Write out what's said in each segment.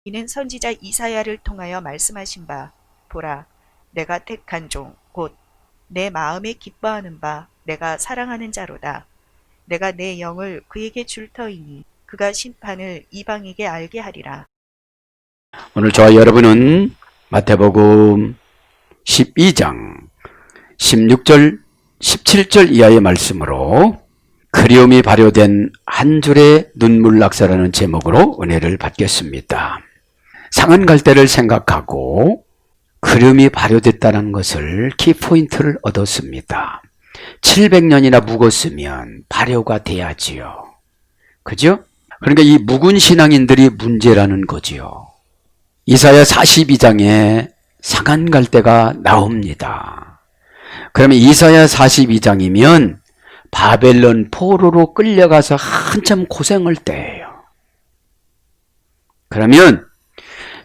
이는 선지자 이사야를 통하여 말씀하신 바 보라 내가 택한 종 곧 내 마음에 기뻐하는 바 내가 사랑하는 자로다. 내가 내 영을 그에게 줄 터이니 그가 심판을 이방에게 알게 하리라. 오늘 저와 여러분은 마태복음 12장 16절 17절 이하의 말씀으로 그리움이 발효된 한 줄의 눈물 낙서라는 제목으로 은혜를 받겠습니다. 상한 갈대를 생각하고 그리움이 발효됐다는 것을 키포인트를 얻었습니다. 700년이나 묵었으면 발효가 돼야지요. 그죠? 그러니까 이 묵은 신앙인들이 문제라는 거지요. 이사야 42장에 상한 갈대가 나옵니다. 그러면 이사야 42장이면 바벨론 포로로 끌려가서 한참 고생할 때예요. 그러면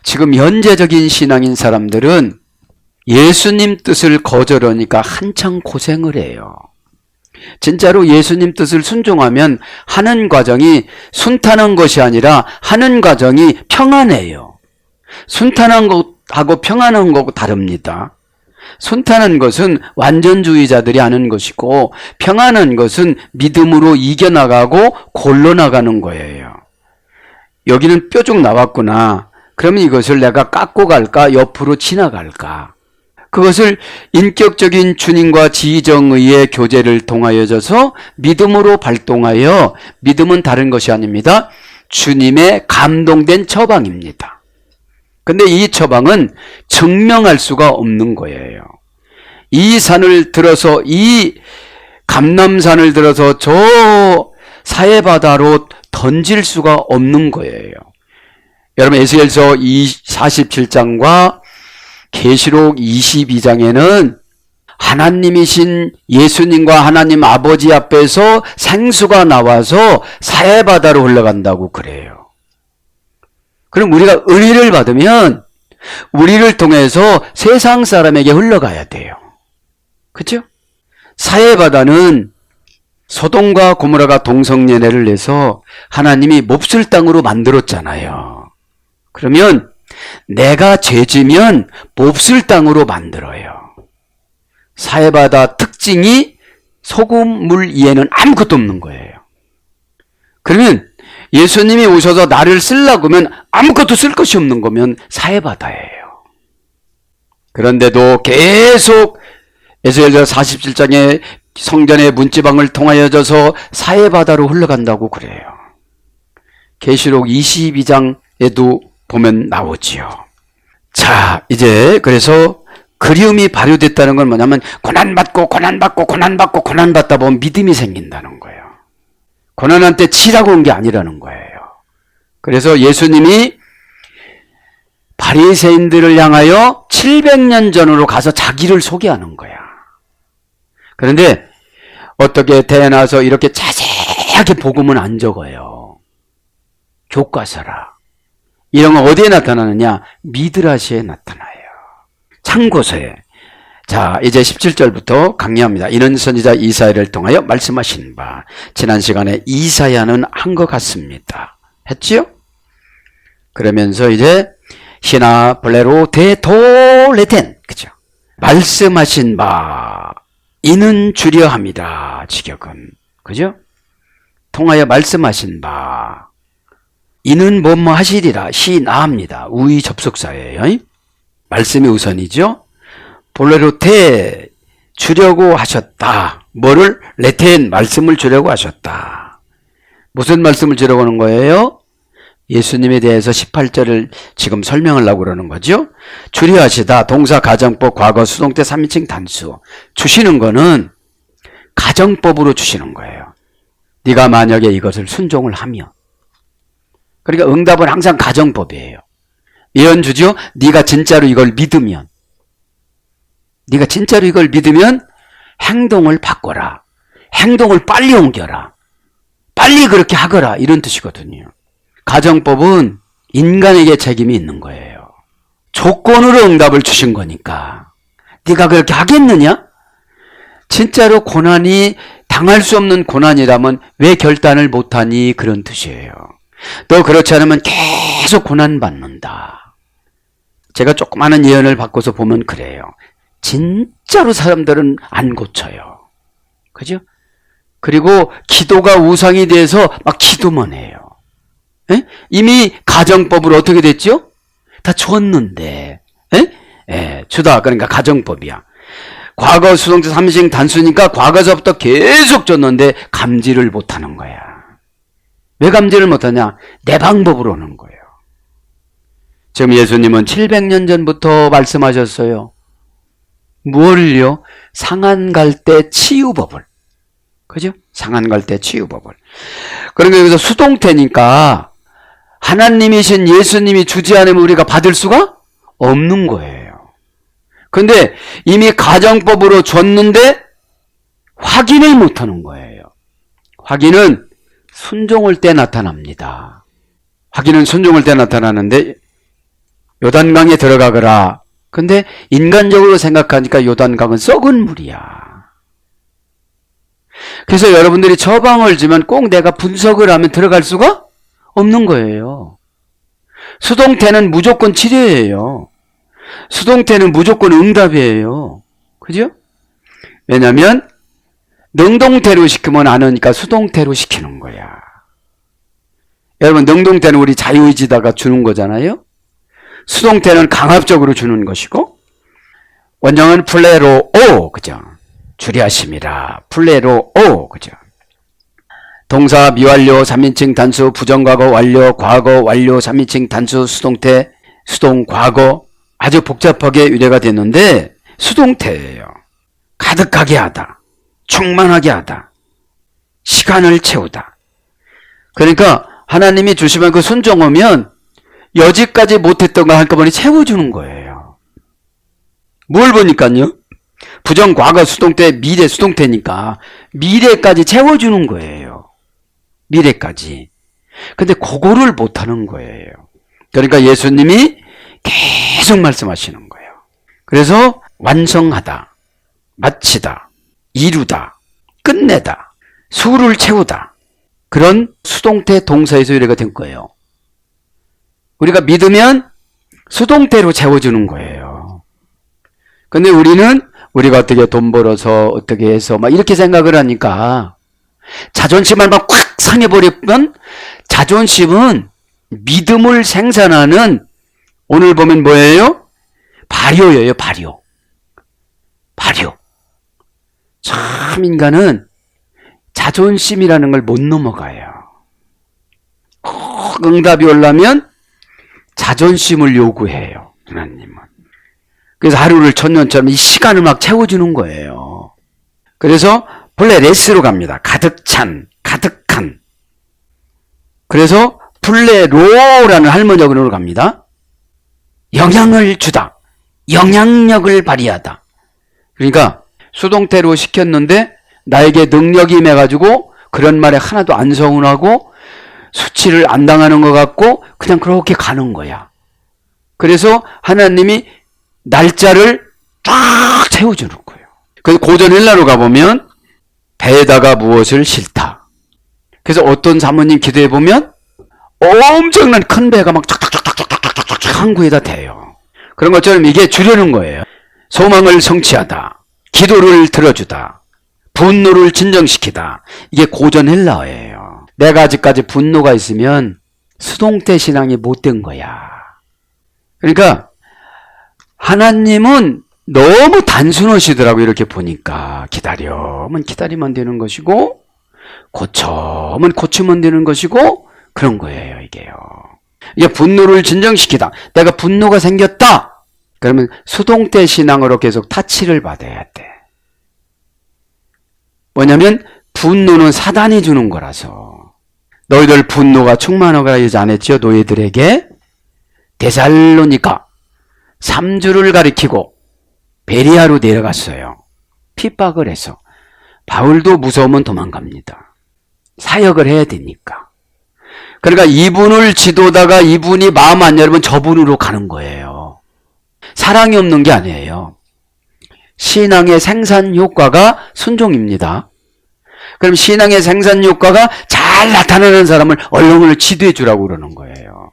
지금 현재적인 신앙인 사람들은 예수님 뜻을 거절하니까 한참 고생을 해요. 진짜로 예수님 뜻을 순종하면 하는 과정이 순탄한 것이 아니라 하는 과정이 평안해요. 순탄한 것하고 평안한 것하고 다릅니다. 순탄한 것은 완전주의자들이 하는 것이고 평안한 것은 믿음으로 이겨나가고 골로나가는 거예요. 여기는 뾰족 나왔구나. 그러면 이것을 내가 깎고 갈까? 옆으로 지나갈까? 그것을 인격적인 주님과 지정의의 교제를 통하여져서 믿음으로 발동하여, 믿음은 다른 것이 아닙니다. 주님의 감동된 처방입니다. 근데 이 처방은 증명할 수가 없는 거예요. 이 산을 들어서, 이 감람산을 들어서 저 사해바다로 던질 수가 없는 거예요. 여러분 에스겔서 47장과 계시록 22장에는 하나님이신 예수님과 하나님 아버지 앞에서 생수가 나와서 사해바다로 흘러간다고 그래요. 그럼 우리가 은혜를 받으면 우리를 통해서 세상 사람에게 흘러가야 돼요. 그렇죠? 사해바다는 소돔과 고모라가 동성연애를 해서 하나님이 몹쓸 땅으로 만들었잖아요. 그러면 내가 죄지면 몹쓸 땅으로 만들어요. 사해바다 특징이 소금물 위에는 아무것도 없는 거예요. 그러면 예수님이 오셔서 나를 쓰려고 하면 아무것도 쓸 것이 없는 거면 사해바다예요. 그런데도 계속 에스겔서 47장에 성전의 문지방을 통하여져서 사해바다로 흘러간다고 그래요. 계시록 22장에도 보면 나오지요. 자, 이제 그래서 그리움이 발효됐다는 건 뭐냐면 고난받고 고난받다 보면 믿음이 생긴다는 거예요. 고난한테 치라고 온 게 아니라는 거예요. 그래서 예수님이 바리새인들을 향하여 700년 전으로 가서 자기를 소개하는 거야. 그런데 어떻게 태어나서 이렇게 자세하게 복음은 안 적어요. 교과서라. 이런 건 어디에 나타나느냐? 미드라시에 나타나요. 참고서에. 자, 이제 17절부터 강의합니다. 이는 선지자 이사야를 통하여 말씀하신 바. 지난 시간에 이사야는 한 것 같습니다. 했지요? 그러면서 이제 시나 블레로 데톨레텐, 그죠? 말씀하신 바. 이는 주려 합니다. 직역은. 그죠? 통하여 말씀하신 바. 이는 뭐뭐 하시리라. 시 나합니다. 우의 접속사예요. 말씀이 우선이죠. 볼레로테 주려고 하셨다. 뭐를? 레텐 말씀을 주려고 하셨다. 무슨 말씀을 주려고 하는 거예요? 예수님에 대해서 18절을 지금 설명을 하려고 그러는 거죠. 주려 하시다. 동사 가정법 과거 수동태 3인칭 단수. 주시는 거는 가정법으로 주시는 거예요. 네가 만약에 이것을 순종을 하면. 그러니까 응답은 항상 가정법이에요. 예언 주죠. 네가 진짜로 이걸 믿으면. 네가 진짜로 이걸 믿으면 행동을 바꿔라. 행동을 빨리 옮겨라. 빨리 그렇게 하거라. 이런 뜻이거든요. 가정법은 인간에게 책임이 있는 거예요. 조건으로 응답을 주신 거니까. 네가 그렇게 하겠느냐? 진짜로 고난이 당할 수 없는 고난이라면 왜 결단을 못하니? 그런 뜻이에요. 또 그렇지 않으면 계속 고난받는다. 제가 조그마한 예언을 바꿔서 보면 그래요. 진짜로 사람들은 안 고쳐요. 그죠? 그리고 기도가 우상이 돼서 막 기도만 해요. 에? 이미 가정법으로 어떻게 됐죠? 다 줬는데. 주다. 그러니까 가정법이야. 과거 수동태 3인칭 단수니까 과거서부터 계속 줬는데 감지를 못하는 거야. 왜 감지를 못하냐? 내 방법으로 오는 거예요. 지금 예수님은 700년 전부터 말씀하셨어요. 무엇을요? 상한 갈 때 치유법을. 그죠? 상한 갈 때 치유법을. 그러니까 여기서 수동태니까 하나님이신 예수님이 주지 않으면 우리가 받을 수가 없는 거예요. 근데 이미 가정법으로 줬는데 확인을 못하는 거예요. 확인은 순종할 때 나타납니다. 확인은 순종할 때 나타나는데 요단강에 들어가거라. 근데 인간적으로 생각하니까 요단강은 썩은 물이야. 그래서 여러분들이 처방을 주면 꼭 내가 분석을 하면 들어갈 수가 없는 거예요. 수동태는 무조건 치료예요. 수동태는 무조건 응답이에요. 그죠? 왜냐면 능동태로 시키면 안 하니까 수동태로 시키는 거야. 여러분 능동태는 우리 자유의지다가 주는 거잖아요. 수동태는 강압적으로 주는 것이고 원형은 플레로 그죠? 주리하심이라 플레로 그죠? 동사 미완료 3인칭 단수 부정과거 완료 과거 완료 3인칭 단수 수동태 수동 과거 아주 복잡하게 유래가 됐는데 수동태예요. 가득하게 하다. 충만하게 하다. 시간을 채우다. 그러니까 하나님이 주시면 그 순종하면 여지까지 못했던 거 한꺼번에 채워주는 거예요. 뭘 보니까요? 부정, 과거, 수동태, 미래, 수동태니까 미래까지 채워주는 거예요. 미래까지. 근데 그거를 못하는 거예요. 그러니까 예수님이 계속 말씀하시는 거예요. 그래서 완성하다, 마치다, 이루다, 끝내다, 수를 채우다. 그런 수동태 동사에서 유래가 된 거예요. 우리가 믿으면 수동태로 채워주는 거예요. 근데 우리가 어떻게 돈 벌어서 어떻게 해서 막 이렇게 생각을 하니까 자존심을 막 꽉 상해버리면 자존심은 믿음을 생산하는 오늘 보면 뭐예요? 발효예요, 발효. 발효. 참 인간은 자존심이라는 걸 못 넘어가요. 응답이 오려면 자존심을 요구해요, 하나님은. 그래서 하루를 천년처럼 이 시간을 막 채워주는 거예요. 그래서 플레레스로 갑니다. 가득 찬, 가득한. 그래서 플레로라는 할머니역으로 갑니다. 영향을 주다. 영향력을 발휘하다. 그러니까 수동태로 시켰는데 나에게 능력이 임해가지고 그런 말에 하나도 안 서운하고 수치를 안 당하는 것 같고 그냥 그렇게 가는 거야. 그래서 하나님이 날짜를 쫙 채워주는 거예요. 그래서 고전 헬라로 가보면 배에다가 무엇을 싣다. 그래서 어떤 사모님 기도해 보면 엄청난 큰 배가 막 쫙쫙쫙쫙쫙쫙쫙 항구에다 대요. 그런 것처럼 이게 주려는 거예요. 소망을 성취하다. 기도를 들어주다. 분노를 진정시키다. 이게 고전 헬라어예요. 내가 아직까지 분노가 있으면 수동태 신앙이 못된 거야. 그러니까 하나님은 너무 단순하시더라고. 이렇게 보니까 기다려면 기다리면 되는 것이고 고쳐면 고치면 되는 것이고 그런 거예요. 이게요. 이게 분노를 진정시키다. 내가 분노가 생겼다. 그러면 수동태 신앙으로 계속 타치를 받아야 돼. 뭐냐면 분노는 사단이 주는 거라서. 너희들 분노가 충만하거라 하지 않았죠? 노예들에게. 데살로니가 3주를 가리키고 베리아로 내려갔어요. 핍박을 해서. 바울도 무서우면 도망갑니다. 사역을 해야 되니까. 그러니까 이분을 지도다가 이분이 마음 안 열면 저분으로 가는 거예요. 사랑이 없는 게 아니에요. 신앙의 생산 효과가 순종입니다. 그럼 신앙의 생산 효과가 잘 잘 나타나는 사람을 언론을 지도해 주라고 그러는 거예요.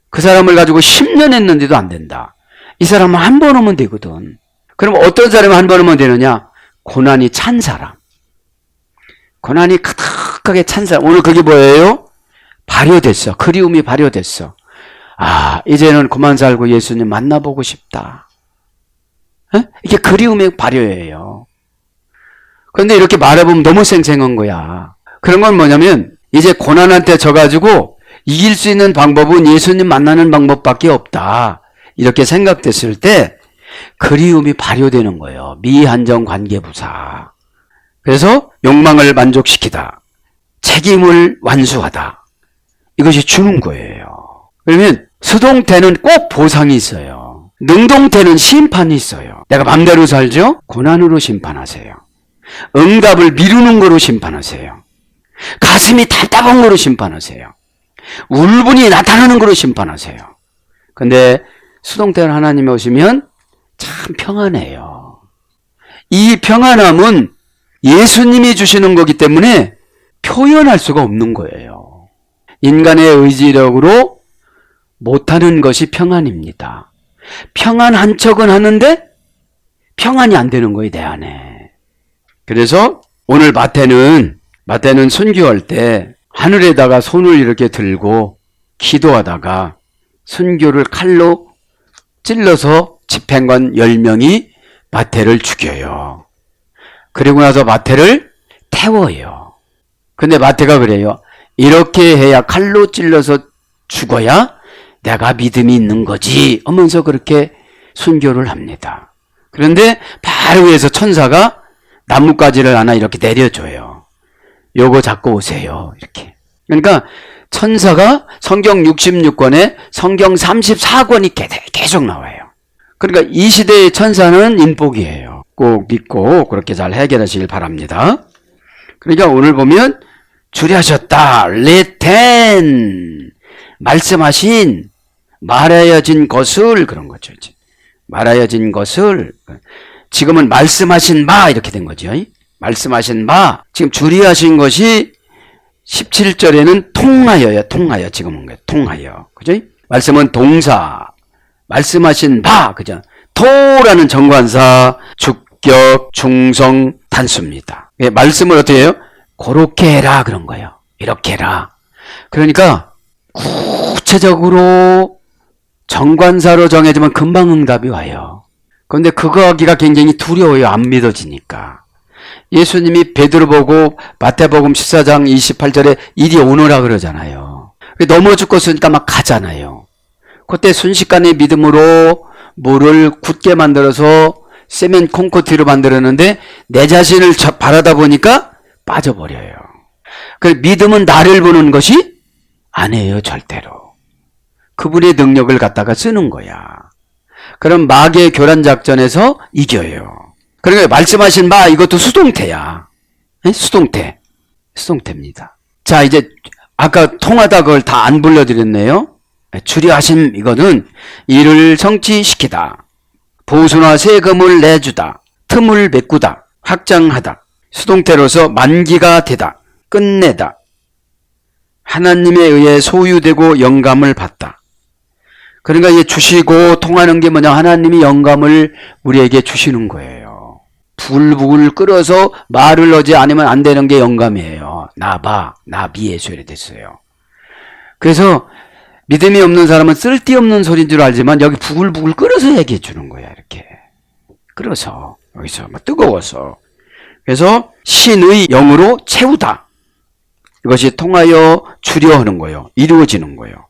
그 사람을 가지고 10년 했는데도 안 된다. 이 사람은 한 번 오면 되거든. 그럼 어떤 사람이 한 번 오면 되느냐? 고난이 찬 사람. 고난이 가득하게 찬 사람. 오늘 그게 뭐예요? 발효됐어. 그리움이 발효됐어. 아, 이제는 그만 살고 예수님 만나보고 싶다. 이게 그리움의 발효예요. 그런데 이렇게 말해보면 너무 쌩쌩한 거야. 그런 건 뭐냐면 이제 고난한테 져가지고 이길 수 있는 방법은 예수님 만나는 방법밖에 없다. 이렇게 생각됐을 때 그리움이 발효되는 거예요. 미한정 관계부사. 그래서 욕망을 만족시키다. 책임을 완수하다. 이것이 주는 거예요. 그러면 수동태는 꼭 보상이 있어요. 능동태는 심판이 있어요. 내가 맘대로 살죠? 고난으로 심판하세요. 응답을 미루는 거로 심판하세요. 가슴이 답답한 거로 심판하세요. 울분이 나타나는 거로 심판하세요. 근데 수동태는 하나님이 오시면 참 평안해요. 이 평안함은 예수님이 주시는 거기 때문에 표현할 수가 없는 거예요. 인간의 의지력으로 못하는 것이 평안입니다. 평안한 척은 하는데 평안이 안 되는 거예요, 내 안에. 그래서 오늘 마태는 순교할 때 하늘에다가 손을 이렇게 들고 기도하다가 순교를 칼로 찔러서 집행관 10명이 마태를 죽여요. 그리고 나서 마태를 태워요. 근데 마태가 그래요. 이렇게 해야 칼로 찔러서 죽어야 내가 믿음이 있는 거지 하면서 그렇게 순교를 합니다. 그런데 바로 위에서 천사가 나뭇가지를 하나 이렇게 내려줘요. 요거 잡고 오세요. 이렇게. 그러니까 천사가 성경 66권에 성경 34권이 계속 나와요. 그러니까 이 시대의 천사는 인복이에요. 꼭 믿고 그렇게 잘 해결하시길 바랍니다. 그러니까 오늘 보면 주례하셨다. 레텐. 말씀하신 말하여진 것을 그런 거죠. 이제. 말하여진 것을 지금은 말씀하신 바 이렇게 된 거죠. 말씀하신 바 지금 주례하신 것이 17절에는 통하여요. 통하여 지금 온 거예요. 통하여. 그죠? 말씀은 동사. 말씀하신 바. 그죠? 토라는 정관사 주격 충성 단수입니다. 말씀을 어떻게 해요? 그렇게 해라 그런 거예요. 이렇게 해라. 그러니까 구체적으로 정관사로 정해지면 금방 응답이 와요. 그런데 그거 하기가 굉장히 두려워요. 안 믿어지니까. 예수님이 베드로 보고 마태복음 14장 28절에 이리 오너라 그러잖아요. 넘어 죽겠으니까 막 가잖아요. 그때 순식간에 믿음으로 물을 굳게 만들어서 세멘 콘크리트로 만들었는데 내 자신을 바라다 보니까 빠져버려요. 그 믿음은 나를 보는 것이 아니에요. 절대로. 그분의 능력을 갖다가 쓰는 거야. 그럼 마귀의 교란 작전에서 이겨요. 그러니까 말씀하신 바 이것도 수동태야. 수동태. 수동태입니다. 자, 이제 아까 통하다 그걸 다 안 불러드렸네요. 주례하심 이거는 이를 성취시키다. 보수나 세금을 내주다. 틈을 메꾸다. 확장하다. 수동태로서 만기가 되다. 끝내다. 하나님에 의해 소유되고 영감을 받다. 그러니까 이게 주시고 통하는 게 뭐냐? 하나님이 영감을 우리에게 주시는 거예요. 부글부글 끓어서 말을 하지 않으면 안 되는 게 영감이에요. 나봐, 나비예수 이래 됐어요. 그래서 믿음이 없는 사람은 쓸데없는 소리인 줄 알지만 여기 부글부글 끓어서 얘기해 주는 거야. 이렇게 끓어서 여기서 막 뜨거워서. 그래서 신의 영으로 채우다. 이것이 통하여 주려하는 거예요. 이루어지는 거예요.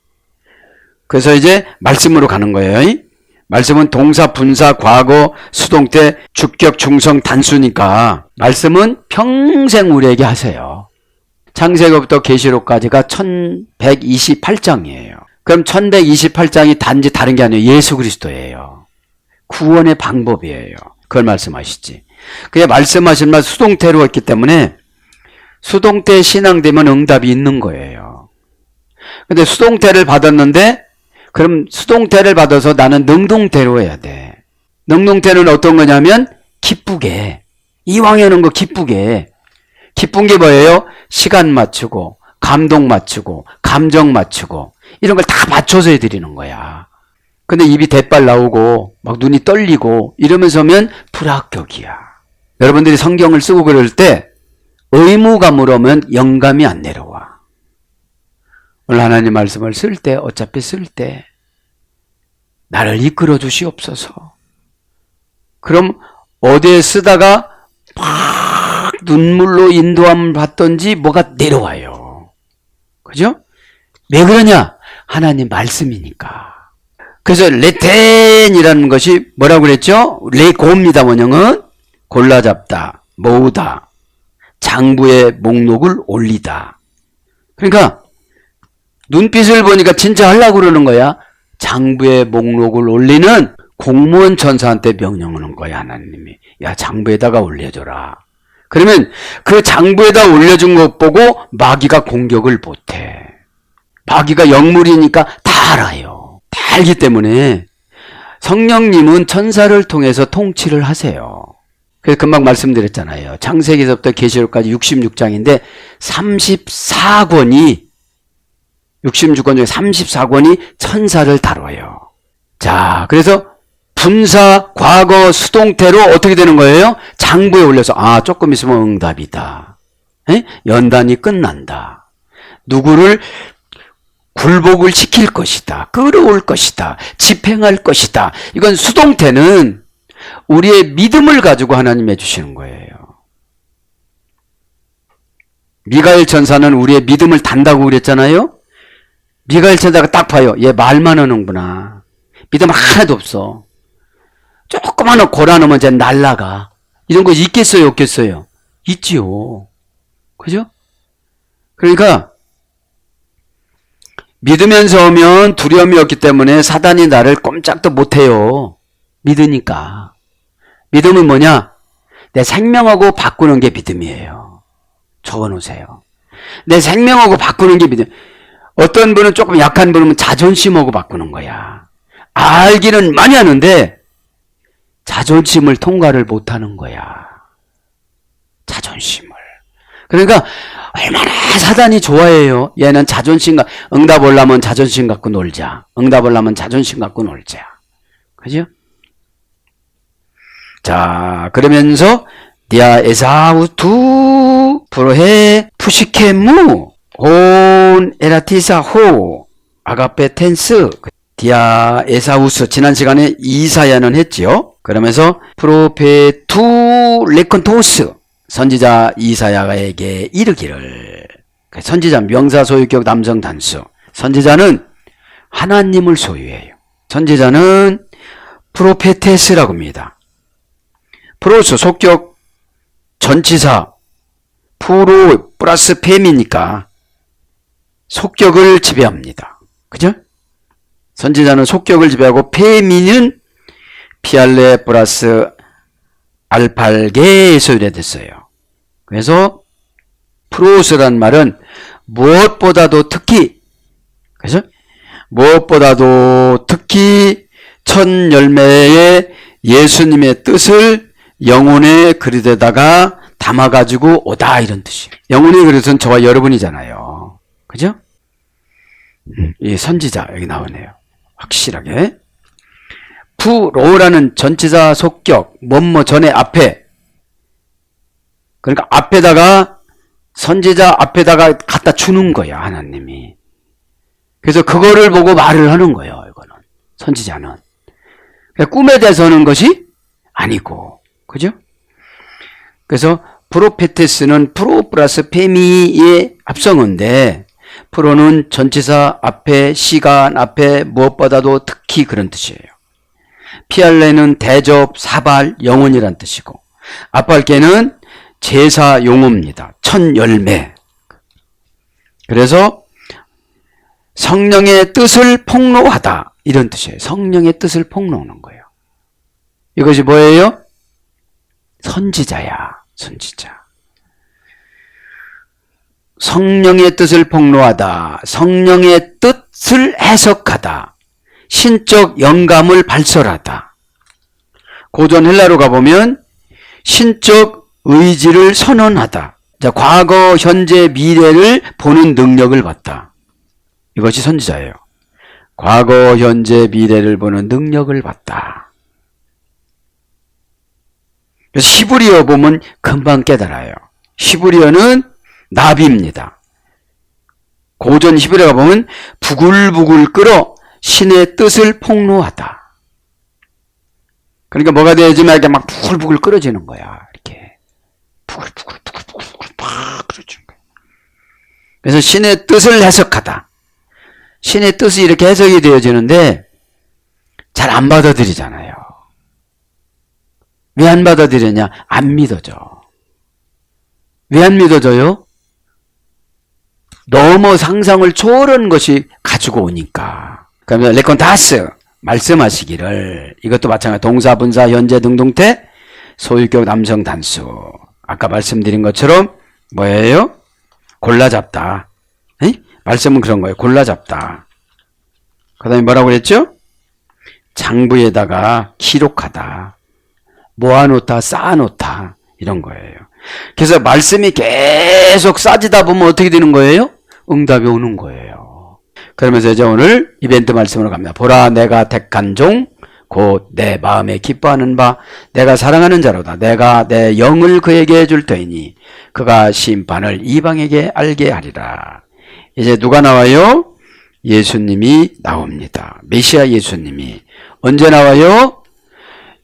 그래서 이제 말씀으로 가는 거예요. 말씀은 동사, 분사, 과거, 수동태, 주격, 중성, 단수니까 말씀은 평생 우리에게 하세요. 창세기부터 계시록까지가 1128장이에요. 그럼 1128장이 단지 다른 게 아니에요. 예수 그리스도예요. 구원의 방법이에요. 그걸 말씀하시지. 그게 말씀하신 말 수동태로 했기 때문에 수동태 신앙되면 응답이 있는 거예요. 근데 수동태를 받았는데 그럼 수동태를 받아서 나는 능동태로 해야 돼. 능동태는 어떤 거냐면 기쁘게. 이왕 하는 거 기쁘게. 기쁜 게 뭐예요? 시간 맞추고, 감동 맞추고, 감정 맞추고, 이런 걸 다 맞춰서 해드리는 거야. 근데 입이 대빨 나오고, 막 눈이 떨리고, 이러면서 하면 불합격이야. 여러분들이 성경을 쓰고 그럴 때, 의무감으로 하면 영감이 안 내려와. 오늘 하나님 말씀을 쓸 때, 어차피 쓸 때, 나를 이끌어 주시옵소서. 그럼 어디에 쓰다가 막 눈물로 인도함을 받던지 뭐가 내려와요. 그죠? 왜 그러냐? 하나님 말씀이니까. 그래서 레텐이라는 것이 뭐라고 그랬죠? 레고입니다. 원형은 골라잡다, 모으다, 장부의 목록을 올리다. 그러니까 눈빛을 보니까 진짜 하려고 그러는 거야. 장부의 목록을 올리는 공무원 천사한테 명령하는 거야, 하나님이. 야, 장부에다가 올려줘라. 그러면 그 장부에다 올려준 것 보고 마귀가 공격을 못해. 마귀가 영물이니까 다 알아요. 다 알기 때문에 성령님은 천사를 통해서 통치를 하세요. 그래서 금방 말씀드렸잖아요. 창세기에서부터 계시록까지 66장인데 34권이 66권 중에 34권이 천사를 다뤄요. 자, 그래서 분사, 과거, 수동태로 어떻게 되는 거예요? 장부에 올려서 조금 있으면 응답이다. 연단이 끝난다. 누구를 굴복을 시킬 것이다. 끌어올 것이다. 집행할 것이다. 이건 수동태는 우리의 믿음을 가지고 하나님 해주시는 거예요. 미가엘 천사는 우리의 믿음을 단다고 그랬잖아요. 미가엘 천사가 딱 봐요. 얘 말만 하는구나. 믿음 하나도 없어. 조그마한 고라놓으면 이제 날라가. 이런 거 있겠어요, 없겠어요? 있지요. 그죠? 그러니까 믿으면서 오면 두려움이 없기 때문에 사단이 나를 꼼짝도 못해요. 믿으니까. 믿음은 뭐냐? 내 생명하고 바꾸는 게 믿음이에요. 적어놓으세요. 내 생명하고 바꾸는 게 믿음. 어떤 분은 조금 약한 분은 자존심하고 바꾸는 거야. 알기는 많이 하는데 자존심을 통과를 못하는 거야. 자존심을. 그러니까 얼마나 사단이 좋아해요. 얘는 자존심, 응답 올라면 자존심 갖고 놀자. 응답 올라면 자존심 갖고 놀자. 그죠? 자, 그러면서 디아 에사우 두 프로헤 푸시케무 온 에라티사 호 아가페 텐스 디아 에사우스 지난 시간에 이사야는 했지요. 그러면서 프로페투 레컨토스 선지자 이사야에게 이르기를. 선지자 명사 소유격 남성 단수. 선지자는 하나님을 소유해요. 선지자는 프로페테스라고 합니다. 프로스 속격 전치사 프로 플러스 팸이니까 속격을 지배합니다. 그죠? 선지자는 속격을 지배하고 팸이는 피알레 플러스 알팔게에서 유래됐어요. 그래서 프로스란 말은 무엇보다도 특히, 그래서 무엇보다도 특히 첫 열매의 예수님의 뜻을 영혼의 그릇에다가 담아가지고 오다, 이런 뜻이에요. 영혼의 그릇은 저와 여러분이잖아요. 그죠? 이 선지자 여기 나오네요. 확실하게. 프로라는 전치사 속격, 뭐뭐 전에 앞에. 그러니까 앞에다가 선지자 앞에다가 갖다 주는 거야, 하나님이. 그래서 그거를 보고 말을 하는 거예요, 이거는. 선지자는. 꿈에 대해서 하는 것이 아니고. 그죠? 그래서 프로페테스는 프로 플러스 페미의 합성어인데, 프로는 전치사 앞에, 시간 앞에, 무엇보다도 특히 그런 뜻이에요. 피알레는 대접, 사발, 영혼이란 뜻이고, 아팔게는 제사 용어입니다. 첫 열매. 그래서 성령의 뜻을 폭로하다, 이런 뜻이에요. 성령의 뜻을 폭로하는 거예요. 이것이 뭐예요? 선지자야, 선지자. 성령의 뜻을 폭로하다, 성령의 뜻을 해석하다, 신적 영감을 발설하다. 고전 헬라로 가보면 신적 의지를 선언하다, 자, 과거, 현재, 미래를 보는 능력을 받다. 이것이 선지자예요. 과거, 현재, 미래를 보는 능력을 받다. 그래서 히브리어 보면 금방 깨달아요. 히브리어는 나비입니다. 고전 히브리어가 보면 부글부글 끓어 신의 뜻을 폭로하다. 그러니까 뭐가 되어지면 이렇게 막 부글부글 끓어지는 거야. 이렇게 부글부글 막 끓어지는 거야. 그래서 신의 뜻을 해석하다. 신의 뜻이 이렇게 해석이 되어지는데 잘 안 받아들이잖아요. 왜 안 받아들이냐? 안 믿어져. 왜 안 믿어져요? 너무 상상을 초월한 것이 가지고 오니까. 그러면 레콘다스 말씀하시기를, 이것도 마찬가지 동사, 분사, 현재, 능동태, 소유격, 남성, 단수. 아까 말씀드린 것처럼 뭐예요? 골라잡다. 에이? 말씀은 그런 거예요. 골라잡다. 그 다음에 뭐라고 그랬죠? 장부에다가 기록하다. 모아놓다, 쌓아놓다. 이런 거예요. 그래서 말씀이 계속 쌓이다 보면 어떻게 되는 거예요? 응답이 오는 거예요. 그러면서 이제 오늘 이벤트 말씀으로 갑니다. 보라, 내가 택한 종, 곧 내 마음에 기뻐하는 바, 내가 사랑하는 자로다. 내가 내 영을 그에게 줄 터이니 그가 심판을 이방에게 알게 하리라. 이제 누가 나와요? 예수님이 나옵니다. 메시아 예수님이. 언제 나와요?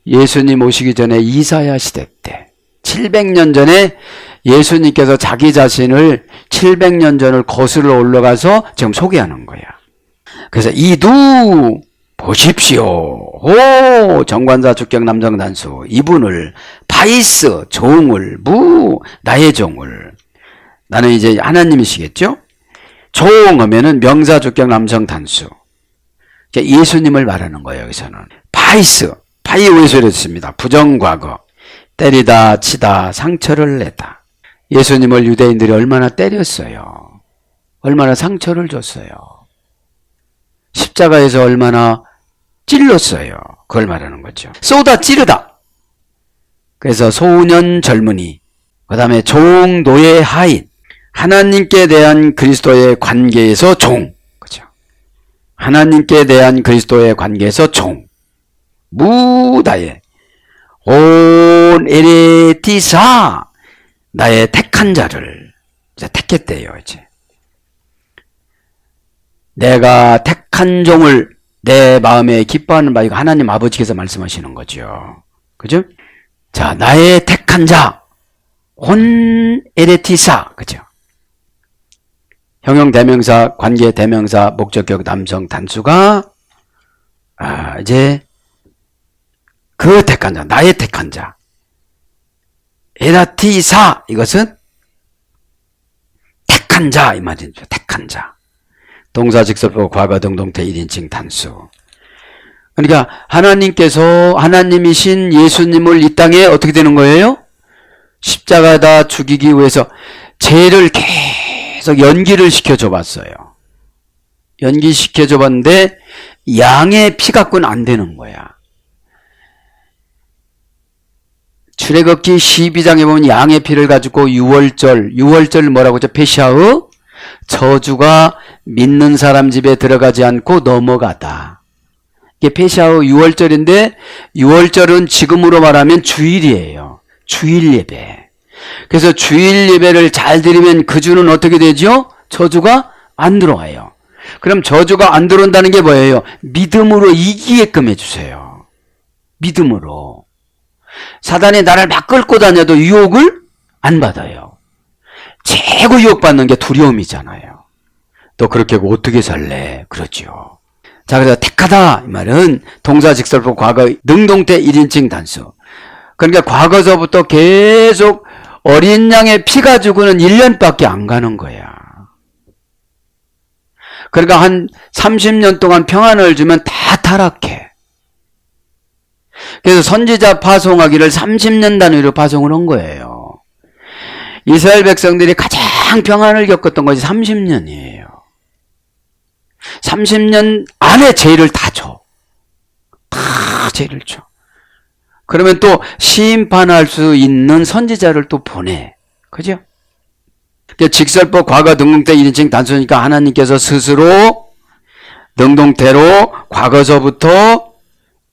예수님 오시기 전에 이사야 시대 때. 700년 전에 예수님께서 자기 자신을 700년 전을 거슬러 올라가서 지금 소개하는 거야. 그래서 이두 보십시오. 오, 정관사 주격 남정 단수. 이분을 바이스 종을 무 나의 종을. 나는 이제 하나님이시겠죠? 종 하면은 명사 주격 남성 단수. 예수님을 말하는 거예요. 여기서는 바이스. 바이 오에서 습니다 부정과거. 때리다 치다 상처를 내다. 예수님을 유대인들이 얼마나 때렸어요. 얼마나 상처를 줬어요. 십자가에서 얼마나 찔렀어요. 그걸 말하는 거죠. 쏘다 찌르다. 그래서 소년 젊은이, 그 다음에 종, 노예, 하인. 하나님께 대한 그리스도의 관계에서 종. 그죠? 하나님께 대한 그리스도의 관계에서 종. 무다의 온 에레티사, 나의 택한 자를 이제 택했대요. 이제 내가 택한 종을 내 마음에 기뻐하는 바, 이거 하나님 아버지께서 말씀하시는 거죠. 그죠? 자, 나의 택한 자, 온 에레티사, 그죠? 형용 대명사, 관계 대명사, 목적격 남성 단수가 이제 그 택한 자, 나의 택한 자. 에라티사, 이것은 택한 자, 이 말이죠. 택한 자. 동사, 직설법, 과거, 등동태, 1인칭 단수. 그러니까 하나님께서, 하나님이신 예수님을 이 땅에 어떻게 되는 거예요? 십자가에다 죽이기 위해서 죄를 계속 연기를 시켜줘 봤어요. 연기시켜줘 봤는데 양의 피 갖고는 안 되는 거야. 출애굽기 12장에 보면 양의 피를 가지고 유월절 뭐라고 하죠? 페샤흐, 저주가 믿는 사람 집에 들어가지 않고 넘어가다. 이게 페샤흐 유월절인데, 유월절은 지금으로 말하면 주일이에요. 주일 예배. 그래서 주일 예배를 잘 드리면 그 주는 어떻게 되죠? 저주가 안 들어와요. 그럼 저주가 안 들어온다는 게 뭐예요? 믿음으로 이기게끔 해주세요. 믿음으로. 사단이 나를 막 끌고 다녀도 유혹을 안 받아요. 최고 유혹받는 게 두려움이잖아요. 너 그렇게 하고 어떻게 살래? 그러죠. 자, 그래서 택하다 이 말은 동사, 직설법, 과거, 능동태, 1인칭 단수. 그러니까 과거서부터 계속 어린 양의 피 가지고는 1년밖에 안 가는 거야. 그러니까 한 30년 동안 평안을 주면 다 타락해. 그래서 선지자 파송하기를 30년 단위로 파송을 한 거예요. 이스라엘 백성들이 가장 평안을 겪었던 것이 30년이에요. 30년 안에 죄를 다 줘. 다 죄를 줘. 그러면 또 심판할 수 있는 선지자를 또 보내. 그죠? 직설법 과거 능동태 1인칭 단수니까 하나님께서 스스로 능동태로 과거서부터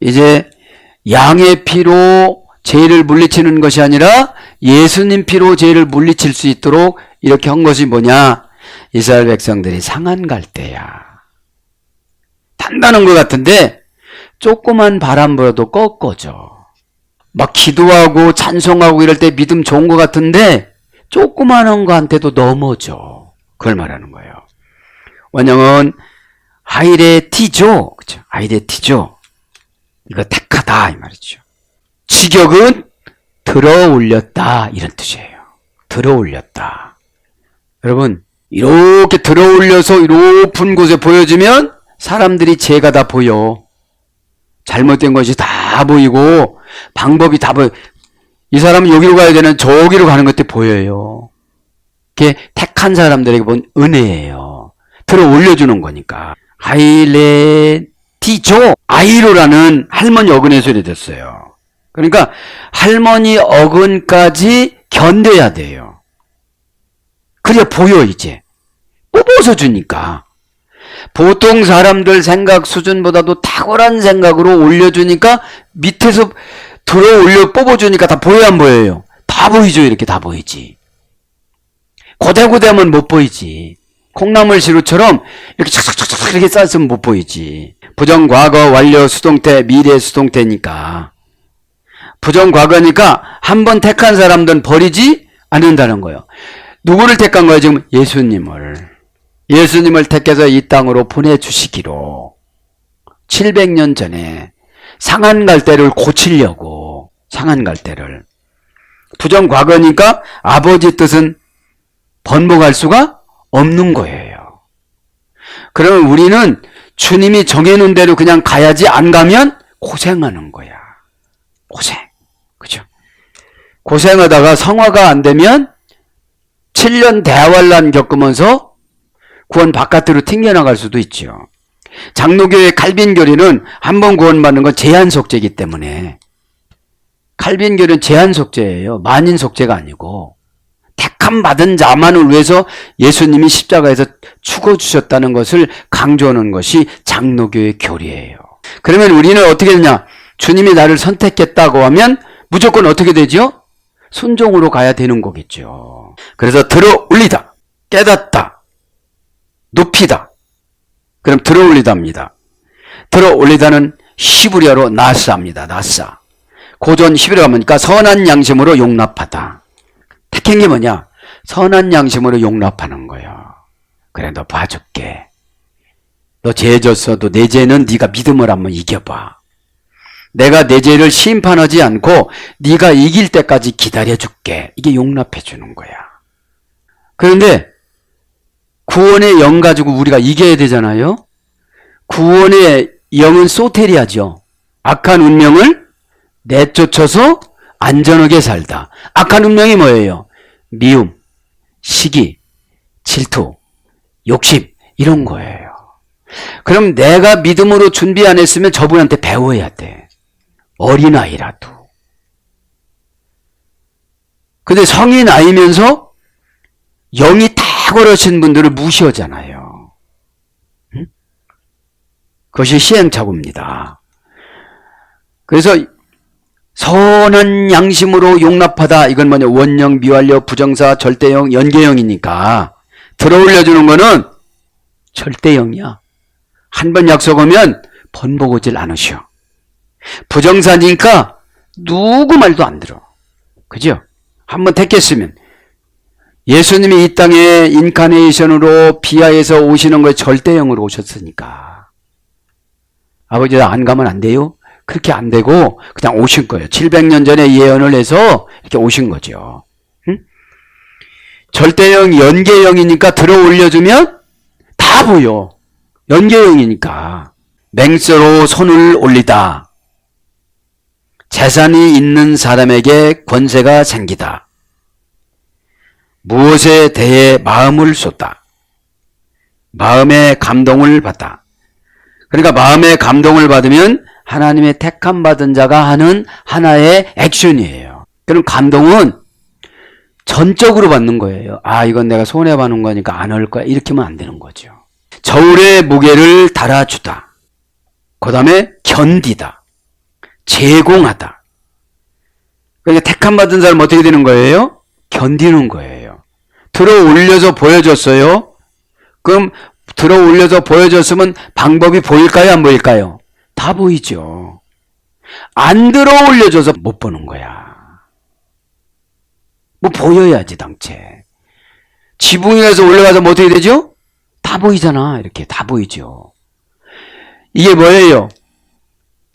이제 양의 피로 죄를 물리치는 것이 아니라 예수님 피로 죄를 물리칠 수 있도록 이렇게 한 것이 뭐냐? 이스라엘 백성들이 상한 갈 때야. 단단한 것 같은데 조그만 바람 불어도 꺾어져. 막 기도하고 찬송하고 이럴 때 믿음 좋은 것 같은데 조그만한 거한테도 넘어져. 그걸 말하는 거예요. 원형은 하이레티죠. 그렇죠? 하이레티죠. 이거 택하다 이 말이죠. 직역은 들어 올렸다 이런 뜻이에요. 들어 올렸다. 여러분 이렇게 들어 올려서 높은 곳에 보여주면 사람들이 죄가 다 보여. 잘못된 것이 다 보이고 방법이 다 보여. 이 사람은 여기로 가야 되는 저기로 가는 것도 보여요. 그게 택한 사람들에게 본 은혜예요. 들어 올려주는 거니까. 하이레티조 아이로라는 할머니 어근의 소리 됐어요. 그러니까 할머니 어근까지 견뎌야 돼요. 그래야 보여 이제. 뽑아서 주니까. 보통 사람들 생각 수준보다도 탁월한 생각으로 올려주니까 밑에서 들어 올려 뽑아주니까 다 보여 안 보여요? 다 보이죠. 이렇게 다 보이지. 고대고대하면 못 보이지. 콩나물 시루처럼 이렇게 착착착착 이렇게 쌓으면 못 보이지. 부정과거 완료 수동태 미래 수동태니까. 부정과거니까 한 번 택한 사람들은 버리지 않는다는 거예요. 누구를 택한 거예요? 지금 예수님을 택해서 이 땅으로 보내주시기로 700년 전에 상한 갈대를 고치려고. 상한 갈대를. 부정과거니까 아버지 뜻은 번복할 수가 없는 거예요. 그러면 우리는 주님이 정해놓은 대로 그냥 가야지, 안 가면 고생하는 거야. 고생. 그죠? 고생하다가 성화가 안 되면 7년 대환란 겪으면서 구원 바깥으로 튕겨나갈 수도 있죠. 장로교회 칼빈교리는 한 번 구원받는 건 제한속죄이기 때문에, 칼빈교리는 제한속죄예요. 만인속죄가 아니고 택함 받은 자만을 위해서 예수님이 십자가에서 죽어주셨다는 것을 강조하는 것이 장로교의 교리예요. 그러면 우리는 어떻게 되냐? 주님이 나를 선택했다고 하면 무조건 어떻게 되죠? 순종으로 가야 되는 거겠죠. 그래서 들어 올리다, 깨닫다, 높이다. 그럼 들어 올리다입니다. 들어 올리다는 히브리어로 나사입니다. 나사. 고전 히브리어 가보니까 선한 양심으로 용납하다. 택한 게 뭐냐? 선한 양심으로 용납하는 거예요. 그래, 너 봐줄게. 너 죄 졌어도 내 죄는 네가 믿음을 한번 이겨봐. 내가 내 죄를 심판하지 않고 네가 이길 때까지 기다려줄게. 이게 용납해 주는 거야. 그런데 구원의 영 가지고 우리가 이겨야 되잖아요. 구원의 영은 소테리아죠. 악한 운명을 내쫓아서 안전하게 살다. 악한 운명이 뭐예요? 미움, 시기, 질투, 욕심, 이런 거예요. 그럼 내가 믿음으로 준비 안 했으면 저분한테 배워야 돼. 어린아이라도. 근데 성인 아이면서 영이 탁월하신 분들을 무시하잖아요. 응? 그것이 시행착오입니다. 그래서 선한 양심으로 용납하다. 이건 뭐냐? 원형, 미완료, 부정사, 절대형, 연계형이니까 들어올려주는 거는 절대형이야. 한 번 약속하면 번복하질 않으셔. 부정사니까 누구 말도 안 들어. 그죠? 한 번 택했으면. 예수님이 이 땅에 인카네이션으로 비하에서 오시는 거에 절대형으로 오셨으니까. 아버지 안 가면 안 돼요? 그렇게 안 되고 그냥 오신 거예요. 700년 전에 예언을 해서 이렇게 오신 거죠. 응? 절대형, 연계형이니까 들어 올려주면 다 보여. 연계형이니까. 맹세로 손을 올리다. 재산이 있는 사람에게 권세가 생기다. 무엇에 대해 마음을 쏟다. 마음의 감동을 받다. 그러니까 마음의 감동을 받으면 하나님의 택함 받은 자가 하는 하나의 액션이에요. 그럼 감동은 전적으로 받는 거예요. 아, 이건 내가 손해받는 거니까 안 할 거야. 이렇게 하면 안 되는 거죠. 저울의 무게를 달아주다. 그 다음에 견디다. 제공하다. 그러니까 택함 받은 사람 어떻게 되는 거예요? 견디는 거예요. 들어 올려서 보여줬어요. 그럼 들어 올려서 보여줬으면 방법이 보일까요? 안 보일까요? 다 보이죠. 안 들어 올려줘서 못 보는 거야. 뭐 보여야지 당체. 지붕에서 올라가서 뭐 어떻게 되죠? 다 보이잖아. 이렇게 다 보이죠. 이게 뭐예요?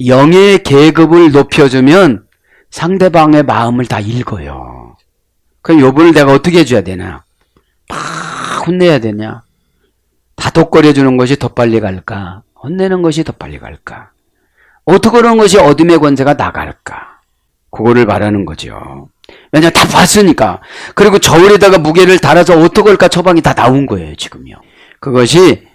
영의 계급을 높여주면 상대방의 마음을 다 읽어요. 그럼 요번을 내가 어떻게 해줘야 되나? 막 혼내야 되냐? 다독거려주는 것이 더 빨리 갈까? 혼내는 것이 더 빨리 갈까? 어떻게 그런 것이 어둠의 권세가 나갈까? 그거를 말하는 거죠. 왜냐면 다 봤으니까. 그리고 저울에다가 무게를 달아서 어떻게 할까 처방이 다 나온 거예요, 지금요. 그것이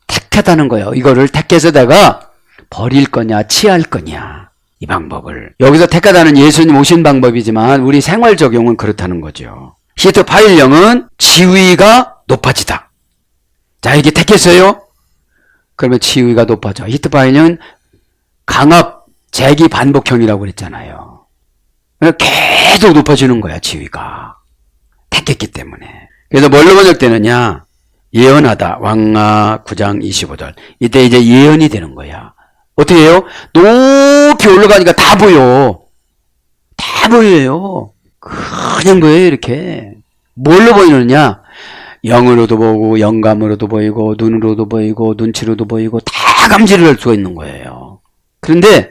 택하다는 거예요. 이거를 택해서 내가 버릴 거냐, 취할 거냐. 이 방법을. 여기서 택하다는 예수님 오신 방법이지만 우리 생활 적용은 그렇다는 거죠. 히트 파일령은 지위가 높아지다. 자, 이게 택했어요? 그러면 지위가 높아져. 히트 파일령은 강압, 재기 반복형이라고 그랬잖아요. 계속 높아지는 거야, 지위가. 택했기 때문에. 그래서 뭘로 번역되느냐? 예언하다. 왕하 9장 25절. 이때 이제 예언이 되는 거야. 어떻게 해요? 높이 올라가니까 다 보여. 다 보여요. 그냥 보여요, 이렇게. 뭘로 보이느냐? 영으로도 보고, 영감으로도 보이고, 눈으로도 보이고, 눈치로도 보이고, 다 감지를 할 수가 있는 거예요. 그런데,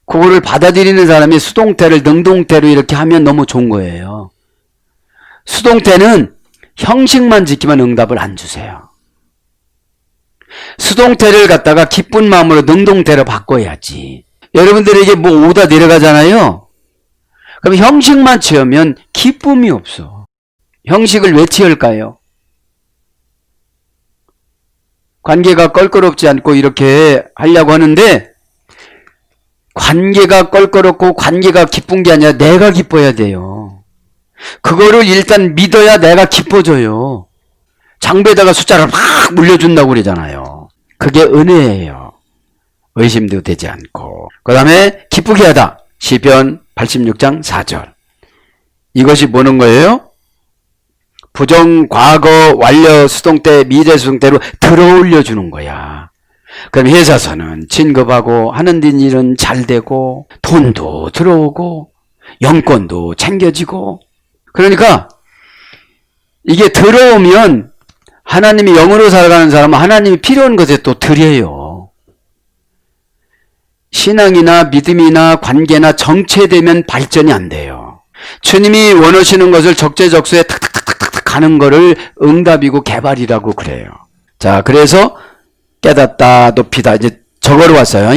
그거를 받아들이는 사람이 수동태를 능동태로 이렇게 하면 너무 좋은 거예요. 수동태는 형식만 지키면 응답을 안 주세요. 수동태를 갖다가 기쁜 마음으로 능동태로 바꿔야지. 여러분들에게 뭐 오다 내려가잖아요. 그럼 형식만 채우면 기쁨이 없어. 형식을 왜 채울까요? 관계가 껄끄럽지 않고 이렇게 하려고 하는데 관계가 껄끄럽고 관계가 기쁜 게 아니라 내가 기뻐야 돼요. 그거를 일단 믿어야 내가 기뻐져요. 장부에다가 숫자를 막 물려준다고 그러잖아요. 그게 은혜예요. 의심도 되지 않고. 그 다음에 기쁘게 하다. 시편 86장 4절. 이것이 뭐는 거예요? 부정, 과거, 완료, 수동태, 미래 수동태로 들어 올려주는 거야. 그럼 회사에서는 진급하고 하는 일은 잘 되고 돈도 들어오고 영권도 챙겨지고. 그러니까 이게 들어오면 하나님이 영으로 살아가는 사람은 하나님이 필요한 것에 또 드려요. 신앙이나 믿음이나 관계나 정체되면 발전이 안 돼요. 주님이 원하시는 것을 적재적소에 탁탁탁탁탁 가는 거를 응답이고 개발이라고 그래요. 자, 그래서 깨닫다, 높이다. 이제 저거로 왔어요.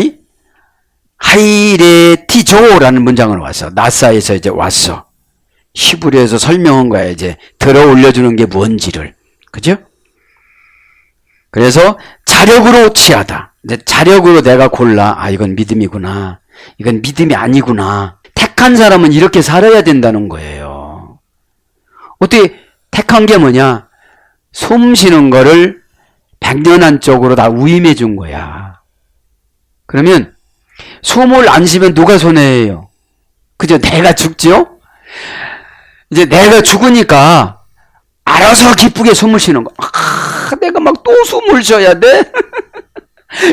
하이레티조라는 문장으로 왔어. 나사에서 이제 왔어. 히브리에서 설명한 거야. 이제 들어 올려주는 게 뭔지를. 그죠? 그래서 자력으로 취하다. 이제 자력으로 내가 골라. 아, 이건 믿음이구나. 이건 믿음이 아니구나. 택한 사람은 이렇게 살아야 된다는 거예요. 어떻게 택한 게 뭐냐? 숨 쉬는 거를 백년한 쪽으로 다 위임해 준 거야. 그러면 숨을 안 쉬면 누가 손해예요? 그죠? 내가 죽죠? 이제 내가 죽으니까 알아서 기쁘게 숨을 쉬는 거. 아, 내가 막 또 숨을 쉬어야 돼?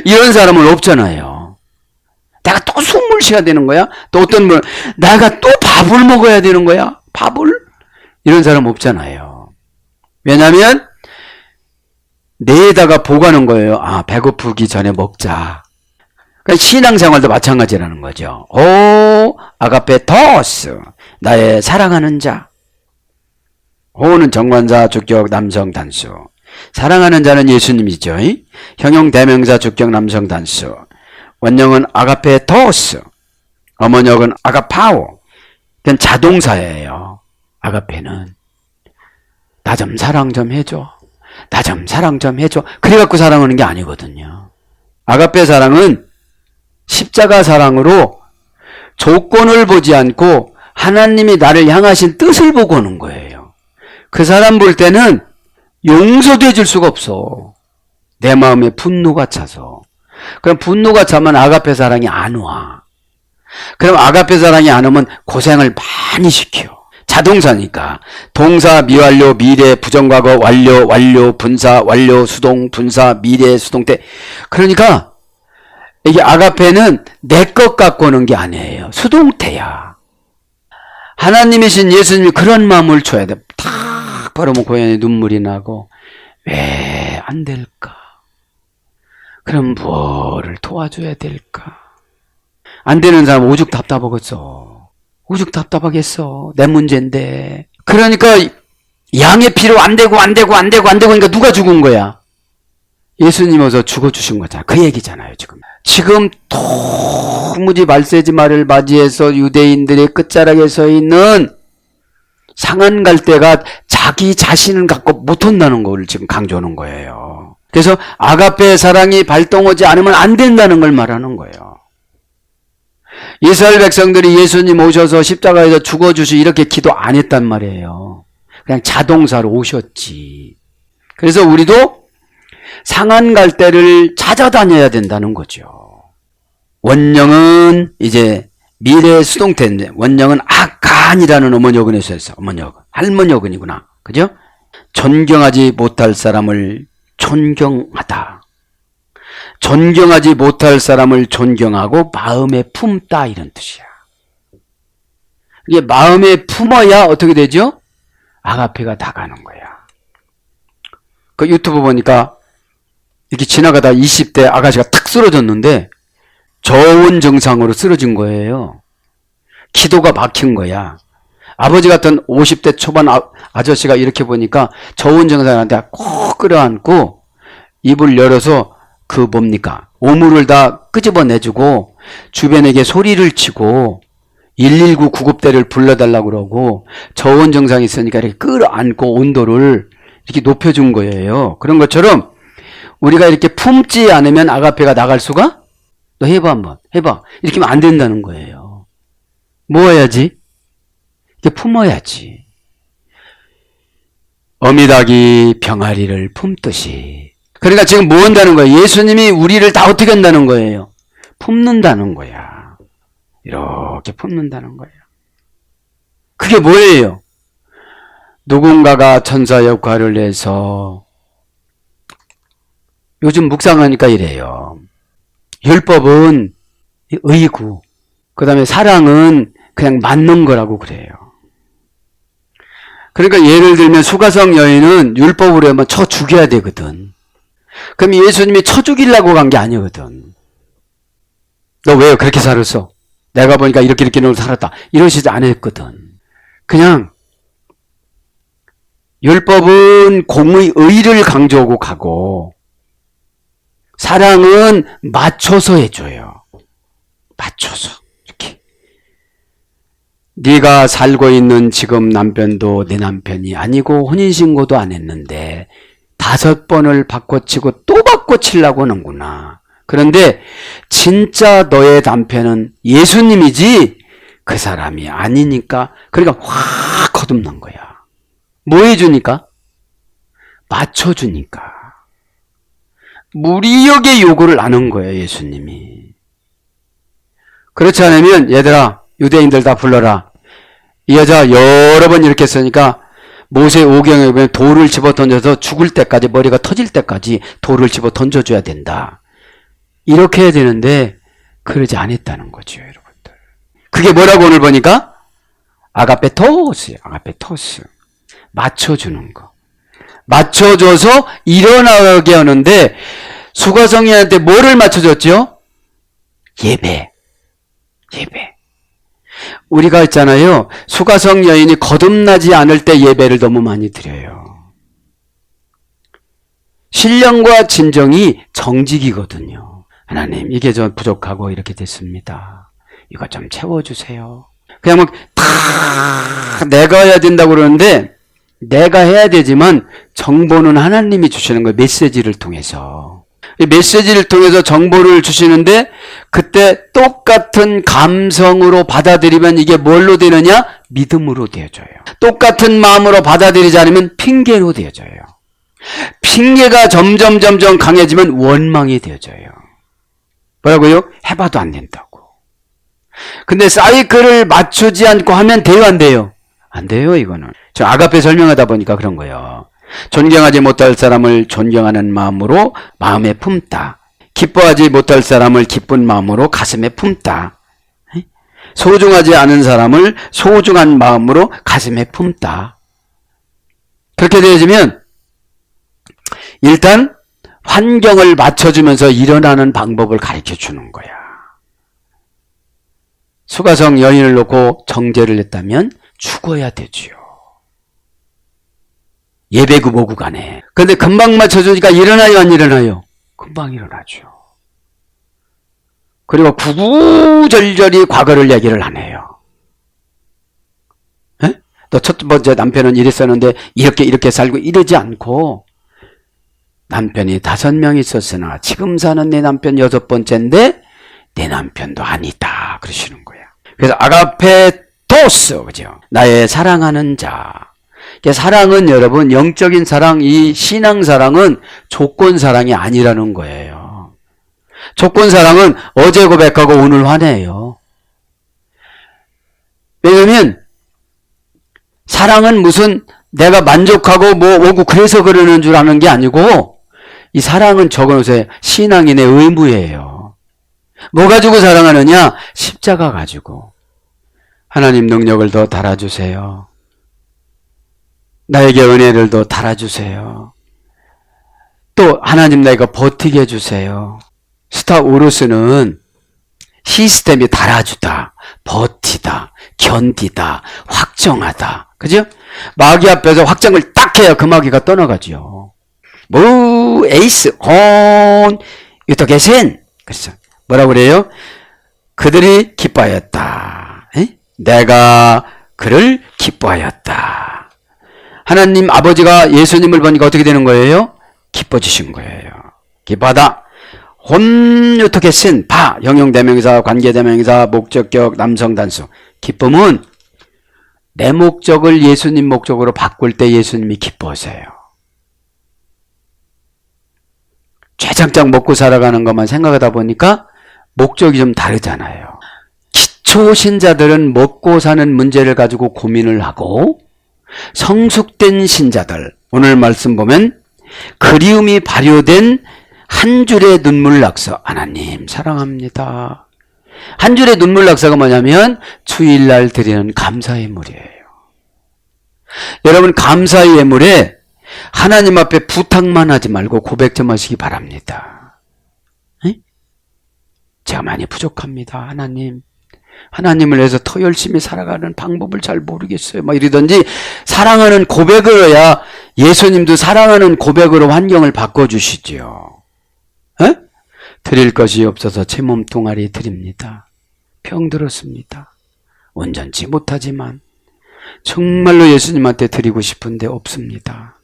이런 사람은 없잖아요. 내가 또 숨을 쉬어야 되는 거야? 또 어떤 분, 내가 또 밥을 먹어야 되는 거야? 밥을? 이런 사람 없잖아요. 왜냐하면 뇌에다가 보관한 거예요. 아, 배고프기 전에 먹자. 그러니까 신앙생활도 마찬가지라는 거죠. 오, 아가페토스, 나의 사랑하는 자. 호는 정관사, 주격, 남성, 단수. 사랑하는 자는 예수님이죠. 형용, 대명사, 주격, 남성, 단수. 원형은 아가페토스, 어머역은 아가파오. 그건 자동사예요. 아가페는 나 좀 사랑 좀 해줘. 나 좀 사랑 좀 해줘. 그래갖고 사랑하는 게 아니거든요. 아가페 사랑은 십자가 사랑으로 조건을 보지 않고 하나님이 나를 향하신 뜻을 보고 오는 거예요. 그 사람 볼 때는 용서도 해줄 수가 없어. 내 마음에 분노가 차서. 그럼 분노가 차면 아가페 사랑이 안 와. 그럼 아가페 사랑이 안 오면 고생을 많이 시켜. 자동사니까. 동사, 미완료, 미래, 부정과거, 완료, 완료, 분사, 완료, 수동, 분사, 미래, 수동태. 그러니까 이게 아가페는 내 것 갖고 오는 게 아니에요. 수동태야. 하나님이신 예수님이 그런 마음을 줘야 돼. 탁 바르면 고연히 눈물이 나고 왜 안 될까? 그럼 뭐를 도와줘야 될까? 안 되는 사람 오죽 답답하겠어. 오죽 답답하겠어. 내 문제인데. 그러니까 양의 피로 안 되고 그러니까 누가 죽은 거야? 예수님 어서 죽어주신 거잖아. 그 얘기잖아요, 지금. 지금 도무지 말세지 말을 맞이해서 유대인들의 끝자락에 서 있는 상한 갈대가 자기 자신을 갖고 못 온다는 걸 지금 강조하는 거예요. 그래서 아가페 사랑이 발동하지 않으면 안 된다는 걸 말하는 거예요. 이스라엘 백성들이 예수님 오셔서 십자가에서 죽어주시 이렇게 기도 안 했단 말이에요. 그냥 자동사로 오셨지. 그래서 우리도 상한 갈대를 찾아다녀야 된다는 거죠. 원령은 이제 미래 수동태인데 원령은 아간이라는 어머니어근에서 했어. 어머니어근. 할머니어근이구나. 그죠? 존경하지 못할 사람을 존경하다. 존경하지 못할 사람을 존경하고 마음에 품다 이런 뜻이야. 이게 마음에 품어야 어떻게 되죠? 아가페가 나가는 거야. 그 유튜브 보니까 이렇게 지나가다 20대 아가씨가 탁 쓰러졌는데 저온 증상으로 쓰러진 거예요. 기도가 막힌 거야. 아버지 같은 50대 초반 아저씨가 이렇게 보니까 저온 증상한테 꼭 끌어안고 입을 열어서 그 뭡니까? 오물을 다 끄집어내주고 주변에게 소리를 치고 119 구급대를 불러달라고 그러고 저온 증상이 있으니까 이렇게 끌어안고 온도를 이렇게 높여준 거예요. 그런 것처럼 우리가 이렇게 품지 않으면 아가페가 나갈 수가? 너 해봐 한번. 해봐. 이렇게 하면 안 된다는 거예요. 뭐 해야지? 이렇게 품어야지. 어미닭이 병아리를 품듯이. 그러니까 지금 뭐 한다는 거예요? 예수님이 우리를 다 어떻게 한다는 거예요? 품는다는 거야. 이렇게 품는다는 거예요. 그게 뭐예요? 누군가가 천사 역할을 해서 요즘 묵상하니까 이래요. 율법은 의구, 그 다음에 사랑은 그냥 맞는 거라고 그래요. 그러니까 예를 들면 수가성 여인은 율법으로 하면 쳐 죽여야 되거든. 그럼 예수님이 쳐 죽이려고 간 게 아니거든. 너 왜 그렇게 살았어? 내가 보니까 이렇게 살았다. 이러시지 않았거든. 그냥 율법은 공의 의를 강조하고 가고 사랑은 맞춰서 해줘요. 맞춰서 이렇게. 네가 살고 있는 지금 남편도 내 남편이 아니고 혼인신고도 안 했는데 5번을 바꿔치고 또 바꿔치려고 하는구나. 그런데 진짜 너의 남편은 예수님이지 그 사람이 아니니까 그러니까 확 거듭난 거야. 뭐 해주니까? 맞춰주니까. 무리역의 요구를 안 한 거예요, 예수님이. 그렇지 않으면 얘들아 유대인들 다 불러라. 이 여자 여러 번 이렇게 했으니까 모세 오경에 보면 돌을 집어 던져서 죽을 때까지 머리가 터질 때까지 돌을 집어 던져줘야 된다. 이렇게 해야 되는데 그러지 않았다는 거죠, 여러분들. 그게 뭐라고 오늘 보니까? 아가페토스예요. 아가페토스. 맞춰주는 거. 맞춰줘서 일어나게 하는데 수가성이한테 뭐를 맞춰줬죠? 예배. 예배. 우리가 있잖아요. 수가성 여인이 거듭나지 않을 때 예배를 너무 많이 드려요. 신령과 진정이 정직이거든요. 하나님 이게 좀 부족하고 이렇게 됐습니다. 이거 좀 채워주세요. 그냥 막 다 내가 해야 된다고 그러는데 내가 해야 되지만 정보는 하나님이 주시는 거예요. 메시지를 통해서. 이 메시지를 통해서 정보를 주시는데 그때 똑같은 감성으로 받아들이면 이게 뭘로 되느냐? 믿음으로 되어져요. 똑같은 마음으로 받아들이지 않으면 핑계로 되어져요. 핑계가 점점 강해지면 원망이 되어져요. 뭐라고요? 해봐도 안 된다고. 근데 사이클을 맞추지 않고 하면 돼요, 안 돼요? 안 돼요, 이거는. 저 아가페 설명하다 보니까 그런 거예요. 존경하지 못할 사람을 존경하는 마음으로 마음에 품다. 기뻐하지 못할 사람을 기쁜 마음으로 가슴에 품다. 소중하지 않은 사람을 소중한 마음으로 가슴에 품다. 그렇게 되어지면 일단 환경을 맞춰주면서 일어나는 방법을 가르쳐 주는 거야. 수가성 여인을 놓고 정죄를 했다면 죽어야 되지요. 예배구 모구 간에. 근데 금방 맞춰주니까 일어나요, 안 일어나요? 금방 일어나죠. 그리고 구구절절히 과거를 얘기를 안 해요. 에? 너 첫 번째 남편은 이랬었는데 이렇게 살고 이러지 않고 남편이 5명 있었으나 지금 사는 내 남편 6번째인데 내 남편도 아니다 그러시는 거야. 그래서 아가페토스, 그죠? 나의 사랑하는 자. 사랑은 여러분 영적인 사랑, 이 신앙 사랑은 조건 사랑이 아니라는 거예요. 조건 사랑은 어제 고백하고 오늘 화내요. 왜냐면 사랑은 무슨 내가 만족하고 뭐 오고 그래서 그러는 줄 아는 게 아니고 이 사랑은 적어놓으세요. 신앙인의 의무예요. 뭐 가지고 사랑하느냐? 십자가 가지고. 하나님 능력을 더 달아주세요. 나에게 은혜를 더 달아주세요. 또 하나님 내가 버티게 해주세요. 스타우루스는 시스템이 달아주다, 버티다, 견디다, 확정하다. 그죠? 마귀 앞에서 확정을 딱 해야 그 마귀가 떠나가죠. 뭐 에이스 온 유토게센. 그래서 뭐라고 그래요? 그들이 기뻐하였다. 에? 내가 그를 기뻐하였다. 하나님 아버지가 예수님을 보니까 어떻게 되는 거예요? 기뻐지신 거예요. 기뻐하다. 혼 유토게센 바 영용대명사, 관계대명사, 목적격, 남성 단수. 기쁨은 내 목적을 예수님 목적으로 바꿀 때 예수님이 기뻐하세요. 최장장 먹고 살아가는 것만 생각하다 보니까 목적이 좀 다르잖아요. 기초 신자들은 먹고 사는 문제를 가지고 고민을 하고 성숙된 신자들, 오늘 말씀 보면 그리움이 발효된 한 줄의 눈물 낙서. 하나님 사랑합니다. 한 줄의 눈물 낙서가 뭐냐면 주일날 드리는 감사의 예물이에요. 여러분 감사의 예물에 하나님 앞에 부탁만 하지 말고 고백 좀 하시기 바랍니다. 에? 제가 많이 부족합니다. 하나님을 위해서 더 열심히 살아가는 방법을 잘 모르겠어요. 막 이러든지 사랑하는 고백을 해야 예수님도 사랑하는 고백으로 환경을 바꿔주시지요. 에? 드릴 것이 없어서 제 몸뚱아리 드립니다. 병들었습니다. 온전치 못하지만 정말로 예수님한테 드리고 싶은데 없습니다.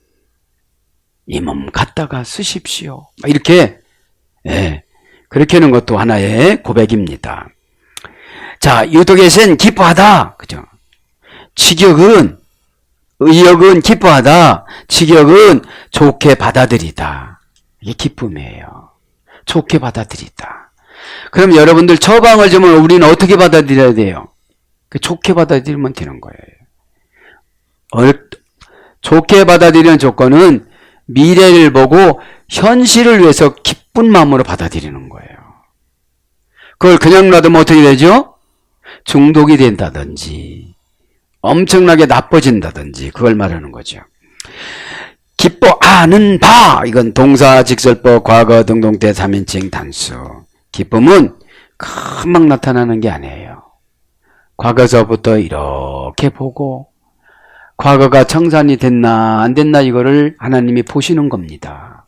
이 몸 갖다가 쓰십시오. 이렇게 그렇게 하는 것도 하나의 고백입니다. 자, 유독에선 기뻐하다. 그죠? 직역은 의역은 기뻐하다. 직역은 좋게 받아들이다. 이게 기쁨이에요. 좋게 받아들이다. 그럼 여러분들 처방을 주면 우리는 어떻게 받아들여야 돼요? 좋게 받아들이면 되는 거예요. 좋게 받아들이는 조건은 미래를 보고 현실을 위해서 기쁜 마음으로 받아들이는 거예요. 그걸 그냥 놔두면 어떻게 되죠? 중독이 된다든지 엄청나게 나빠진다든지 그걸 말하는 거죠. 기뻐하는 바, 이건 동사, 직설법, 과거, 등동태, 3인칭 단수. 기쁨은 금방 나타나는 게 아니에요. 과거서부터 이렇게 보고 과거가 청산이 됐나 안 됐나 이거를 하나님이 보시는 겁니다.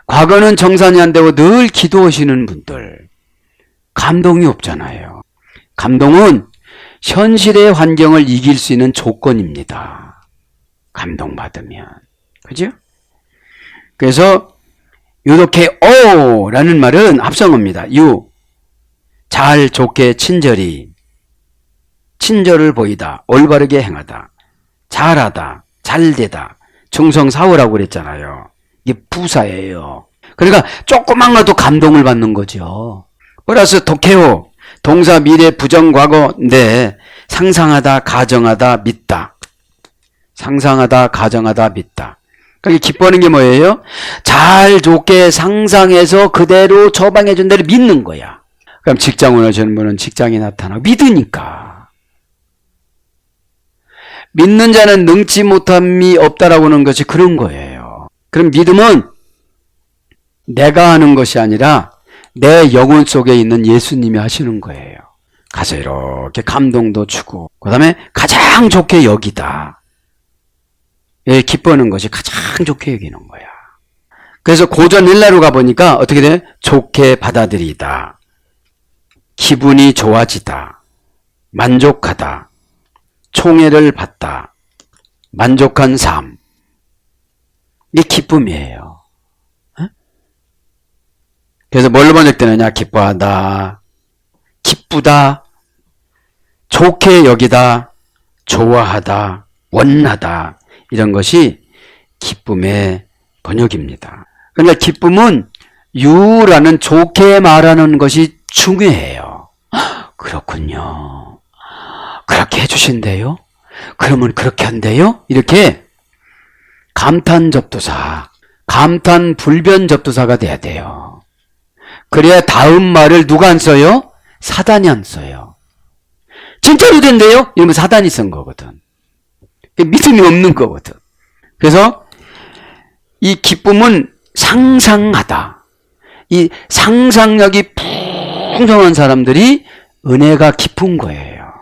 과거는 청산이 안 되고 늘 기도하시는 분들 감동이 없잖아요. 감동은 현실의 환경을 이길 수 있는 조건입니다. 감동받으면. 그죠? 그래서 유독해 오라는 말은 합성어입니다. 잘, 좋게, 친절을 보이다, 올바르게 행하다, 잘하다, 잘되다, 충성사오라고 그랬잖아요. 이게 부사예요. 그러니까 조그만 것도 감동을 받는 거죠. 플러스 독해오, 동사 미래 부정과거인데 상상하다, 가정하다, 믿다. 상상하다, 가정하다, 믿다. 그러니까 기뻐하는 게 뭐예요? 잘, 좋게 상상해서 그대로 처방해준 대로 믿는 거야. 그럼 직장을 하시는 분은 직장이 나타나고 믿으니까. 믿는 자는 능치 못함이 없다라고 하는 것이 그런 거예요. 그럼 믿음은 내가 하는 것이 아니라 내 영혼 속에 있는 예수님이 하시는 거예요. 가서 이렇게 감동도 주고, 그 다음에 가장 좋게 여기다. 예, 기뻐하는 것이 가장 좋게 여기는 거야. 그래서 고전 일라로 가보니까 어떻게 돼? 좋게 받아들이다. 기분이 좋아지다. 만족하다. 총애를 받다. 만족한 삶. 이게 기쁨이에요. 그래서 뭘로 번역되느냐? 기뻐하다, 기쁘다, 좋게 여기다, 좋아하다, 원하다, 이런 것이 기쁨의 번역입니다. 그러니까 기쁨은 유라는 좋게 말하는 것이 중요해요. 그렇군요. 그렇게 해주신대요? 그러면 그렇게 한대요? 이렇게 감탄 접두사, 감탄 불변 접두사가 돼야 돼요. 그래야 다음 말을 누가 안 써요? 사단이 안 써요. 진짜로 된대요? 이러면 사단이 쓴 거거든. 믿음이 없는 거거든. 그래서 이 기쁨은 상상하다. 이 상상력이 풍성한 사람들이 은혜가 깊은 거예요.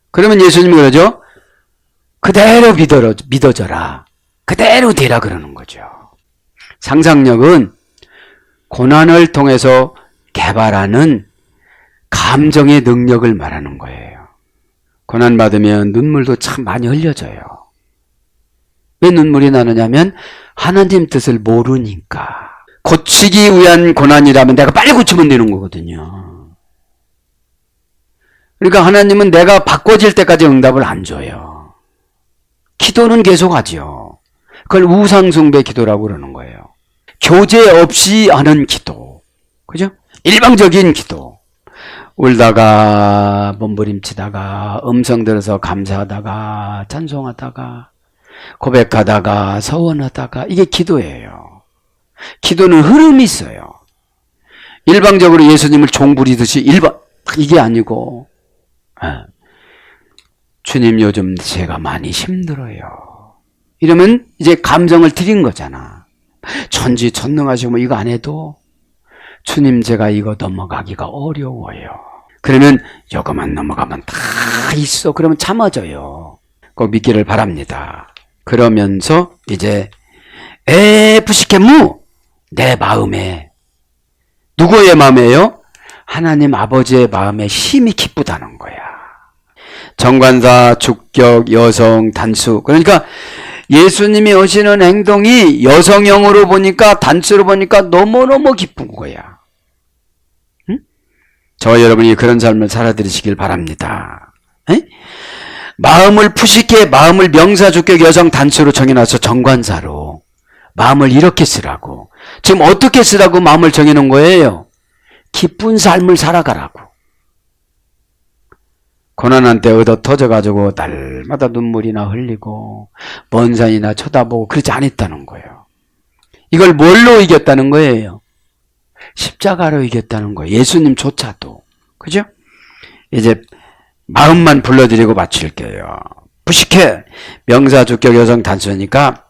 그러면 예수님이 그러죠? 그대로 믿어져라. 그대로 되라 그러는 거죠. 상상력은 고난을 통해서 개발하는 감정의 능력을 말하는 거예요. 고난받으면 눈물도 참 많이 흘려져요. 왜 눈물이 나느냐면 하나님 뜻을 모르니까. 고치기 위한 고난이라면 내가 빨리 고치면 되는 거거든요. 그러니까 하나님은 내가 바꿔질 때까지 응답을 안 줘요. 기도는 계속하죠. 그걸 우상숭배 기도라고 그러는 거예요. 교제 없이 하는 기도. 그죠? 일방적인 기도. 울다가 몸부림치다가 음성 들어서 감사하다가 찬송하다가 고백하다가 서원하다가 이게 기도예요. 기도는 흐름이 있어요. 일방적으로 예수님을 종부리듯이 이게 아니고 주님 요즘 제가 많이 힘들어요. 이러면 이제 감정을 드린 거잖아. 천지천능하시고 뭐 이거 안 해도 주님 제가 이거 넘어가기가 어려워요. 그러면 이거만 넘어가면 다 있어. 그러면 참아져요. 꼭 믿기를 바랍니다. 그러면서 이제 에프시케무 내 마음에 누구의 마음에요? 하나님 아버지의 마음에 힘이 기쁘다는 거야. 정관사, 주격, 여성, 단수. 그러니까 예수님이 하시는 행동이 여성형으로 보니까 단수로 보니까 너무너무 기쁜 거야. 응? 저와 여러분이 그런 삶을 살아들이시길 바랍니다. 에? 마음을 푸시게 마음을 명사, 주격, 여성, 단수로 정해놔서 정관사로 마음을 이렇게 쓰라고. 지금 어떻게 쓰라고 마음을 정해놓은 거예요? 기쁜 삶을 살아가라고. 고난한 때 얻어 터져가지고 날마다 눈물이나 흘리고 먼 산이나 쳐다보고 그러지 않았다는 거예요. 이걸 뭘로 이겼다는 거예요? 십자가로 이겼다는 거예요. 예수님조차도. 그죠? 이제 마음만 불러드리고 마칠게요. 부식해 명사, 주격, 여성, 단수니까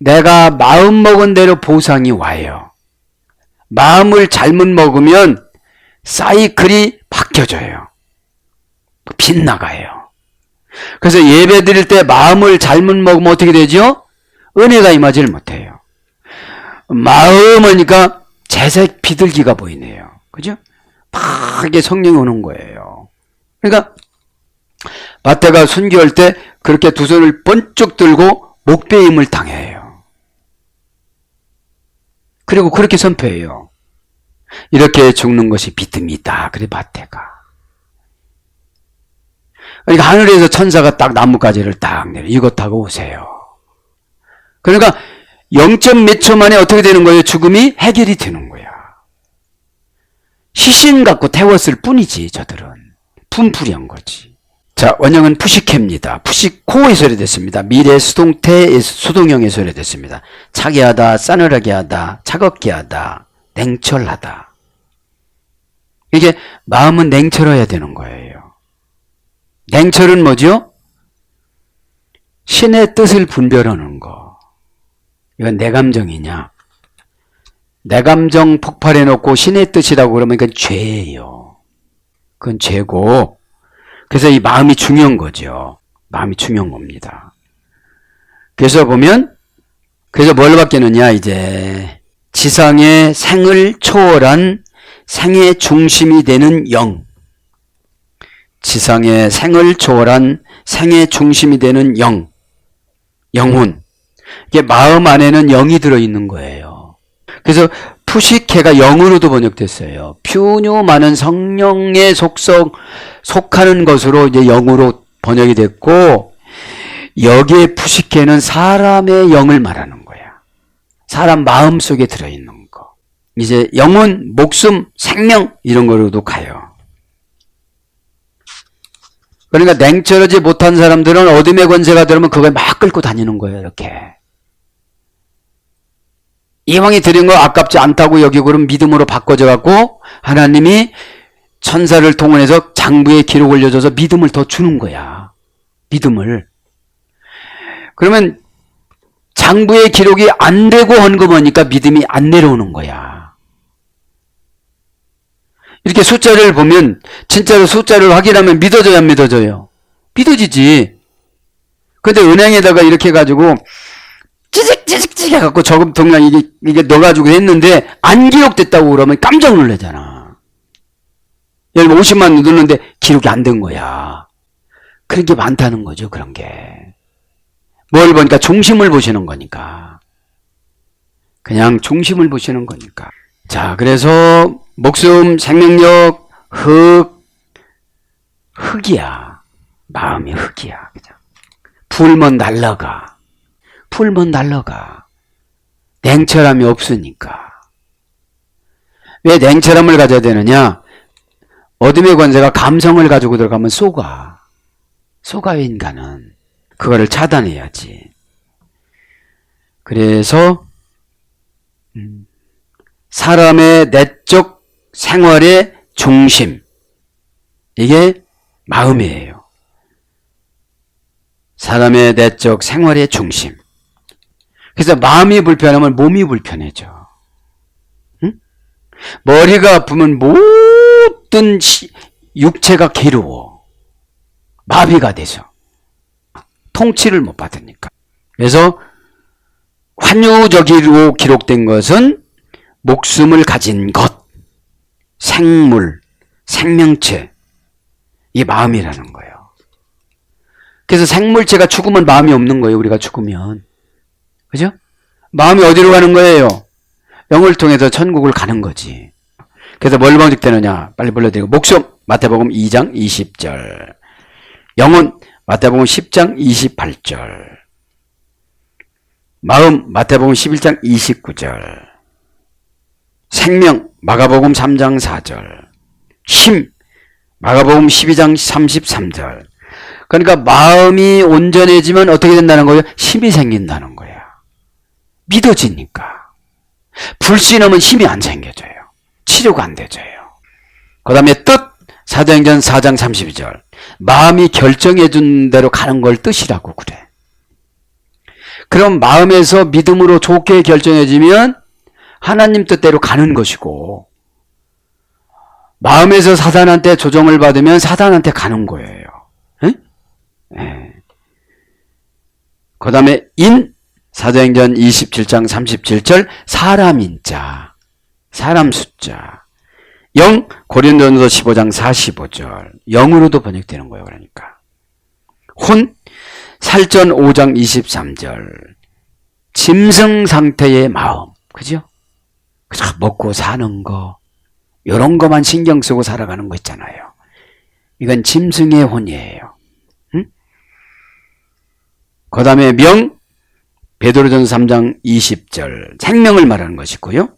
내가 마음 먹은 대로 보상이 와요. 마음을 잘못 먹으면 사이클이 바뀌어져요. 빗나가요. 그래서 예배 드릴 때 마음을 잘못 먹으면 어떻게 되죠? 은혜가 임하지를 못해요. 마음이니까 재색 비둘기가 보이네요. 그죠? 막 이게 성령이 오는 거예요. 그러니까 마태가 순교할 때 그렇게 두 손을 번쩍 들고 목베임을 당해요. 그리고 그렇게 선포해요. 이렇게 죽는 것이 비듬이다. 그래 마태가. 그러니까 하늘에서 천사가 딱 나뭇가지를 딱 내려. 이거 타고 오세요. 그러니까 0점 몇 초 만에 어떻게 되는 거예요? 죽음이 해결이 되는 거야. 시신 갖고 태웠을 뿐이지 저들은. 분풀이한 거지. 자, 원형은 푸시케입니다. 푸시코에서 소리됐습니다. 미래 수동태 수동형에서 소리됐습니다. 차게 하다, 싸늘하게 하다, 차갑게 하다, 냉철하다. 이게 마음은 냉철해야 되는 거예요. 냉철은 뭐죠? 신의 뜻을 분별하는 거. 이건 내 감정이냐? 내 감정 폭발해 놓고 신의 뜻이라고 그러면 이건 죄예요. 그건 죄고, 그래서 이 마음이 중요한 거죠. 마음이 중요한 겁니다. 그래서 보면, 그래서 뭘 받겠느냐, 이제. 지상의 생을 초월한 생의 중심이 되는 영. 지상의 생을 초월한 생의 중심이 되는 영. 영혼. 이게 마음 안에는 영이 들어있는 거예요. 그래서 푸시케가 영으로도 번역됐어요. 퓨뇨 많은 성령의 속하는 것으로 이제 영으로 번역이 됐고, 여기에 푸시케는 사람의 영을 말하는 거야. 사람 마음 속에 들어있는 거. 이제 영혼, 목숨, 생명 이런 거로도 가요. 그러니까 냉철하지 못한 사람들은 어둠의 권세가 들어오면 그걸 막 끌고 다니는 거예요. 이렇게. 이왕이 드린 거 아깝지 않다고 여기고 그럼 믿음으로 바꿔져 갖고 하나님이 천사를 통해서 장부에 기록 올려줘서 믿음을 더 주는 거야. 믿음을. 그러면 장부에 기록이 안 되고 헌금하니까 믿음이 안 내려오는 거야. 이렇게 숫자를 보면 진짜로 숫자를 확인하면 믿어져야 안 믿어져요? 믿어지지. 근데 은행에다가 이렇게 해가지고 찌직찌직 해갖고 저금통량 이게 넣어가지고 했는데 안 기록됐다고 그러면 깜짝 놀라잖아. 예를 들면 50만 원 넣었는데 기록이 안 된 거야. 그런 게 많다는 거죠. 그런 게. 뭘 보니까 중심을 보시는 거니까. 그냥 중심을 보시는 거니까. 자, 그래서 목숨, 생명력, 흙이야. 마음이 흙이야. 그죠? 풀면 날라가. 풀면 날라가. 냉철함이 없으니까. 왜 냉철함을 가져야 되느냐? 어둠의 권세가 감성을 가지고 들어가면 속아요, 인간은. 그거를 차단해야지. 그래서 사람의 내적 생활의 중심, 이게 마음이에요. 사람의 내적 생활의 중심. 그래서 마음이 불편하면 몸이 불편해져. 응? 머리가 아프면 모든 육체가 괴로워. 마비가 돼서. 통치를 못 받으니까. 그래서 환유적으로 기록된 것은 목숨을 가진 것, 생물, 생명체, 이게 마음이라는 거예요. 그래서 생물체가 죽으면 마음이 없는 거예요. 우리가 죽으면. 그죠? 마음이 어디로 가는 거예요? 영을 통해서 천국을 가는 거지. 그래서 뭘 번역되느냐? 빨리 불러드리고. 목숨, 마태복음 2장 20절. 영혼, 마태복음 10장 28절. 마음, 마태복음 11장 29절. 생명, 마가복음 3장 4절. 힘, 마가복음 12장 33절. 그러니까 마음이 온전해지면 어떻게 된다는 거예요? 힘이 생긴다는 거야. 믿어지니까. 불신하면 힘이 안 생겨져요. 치료가 안 되져요. 그 다음에 뜻, 사도행전 4장 32절. 마음이 결정해 준 대로 가는 걸 뜻이라고 그래. 그럼 마음에서 믿음으로 좋게 결정해지면 하나님 뜻대로 가는 것이고, 마음에서 사단한테 조정을 받으면 사단한테 가는 거예요. 네. 그 다음에 인, 사도행전 27장 37절, 사람 인자, 사람 숫자. 영, 고린도전서 15장 45절. 영으로도 번역되는 거예요. 그러니까. 혼, 살전 5장 23절. 짐승 상태의 마음. 그죠? 그저 먹고 사는 거, 이런 것만 신경 쓰고 살아가는 거 있잖아요. 이건 짐승의 혼이에요. 응? 그 다음에 베드로전서 3장 20절 생명을 말하는 것이고요.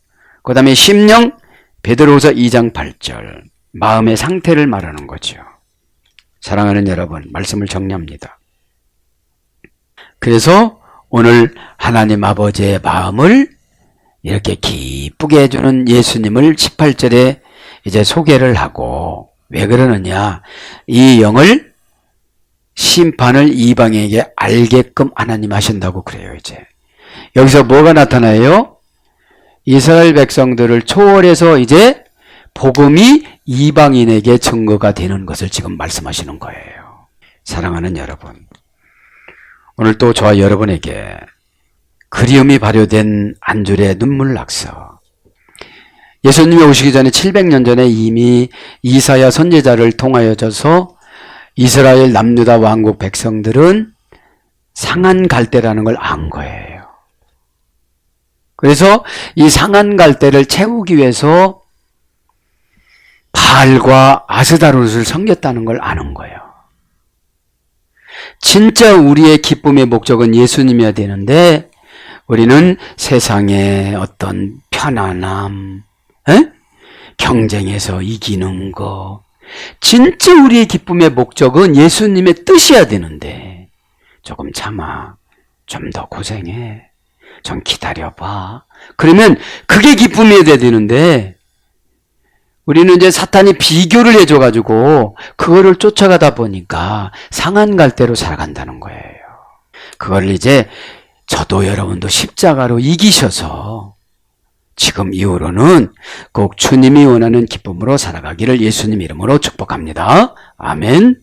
그 다음에 심령 베드로후서 2장 8절 마음의 상태를 말하는 거죠. 사랑하는 여러분, 말씀을 정리합니다. 그래서 오늘 하나님 아버지의 마음을 이렇게 기쁘게 해주는 예수님을 18절에 이제 소개를 하고, 왜 그러느냐, 이 영을 심판을 이방에게 알게끔 하나님 하신다고 그래요. 이제 여기서 뭐가 나타나요? 이스라엘 백성들을 초월해서 이제 복음이 이방인에게 증거가 되는 것을 지금 말씀하시는 거예요. 사랑하는 여러분, 오늘 또 저와 여러분에게 그리움이 발효된 한 줄의 눈물 낙서. 예수님이 오시기 전에 700년 전에 이미 이사야 선지자를 통하여져서 이스라엘 남유다 왕국 백성들은 상한 갈대라는 걸 안 거예요. 그래서 이 상한 갈대를 채우기 위해서 바알과 아스다롯을 섬겼다는 걸 아는 거예요. 진짜 우리의 기쁨의 목적은 예수님이어야 되는데, 우리는 세상의 어떤 편안함, 경쟁에서 이기는 거, 진짜 우리의 기쁨의 목적은 예수님의 뜻이어야 되는데, 조금 참아, 좀 더 고생해, 좀 기다려봐, 그러면 그게 기쁨이 돼야 되는데, 우리는 이제 사탄이 비교를 해줘가지고 그거를 쫓아가다 보니까 상한 갈대로 살아간다는 거예요. 그걸 이제 저도 여러분도 십자가로 이기셔서 지금 이후로는 꼭 주님이 원하는 기쁨으로 살아가기를 예수님 이름으로 축복합니다. 아멘.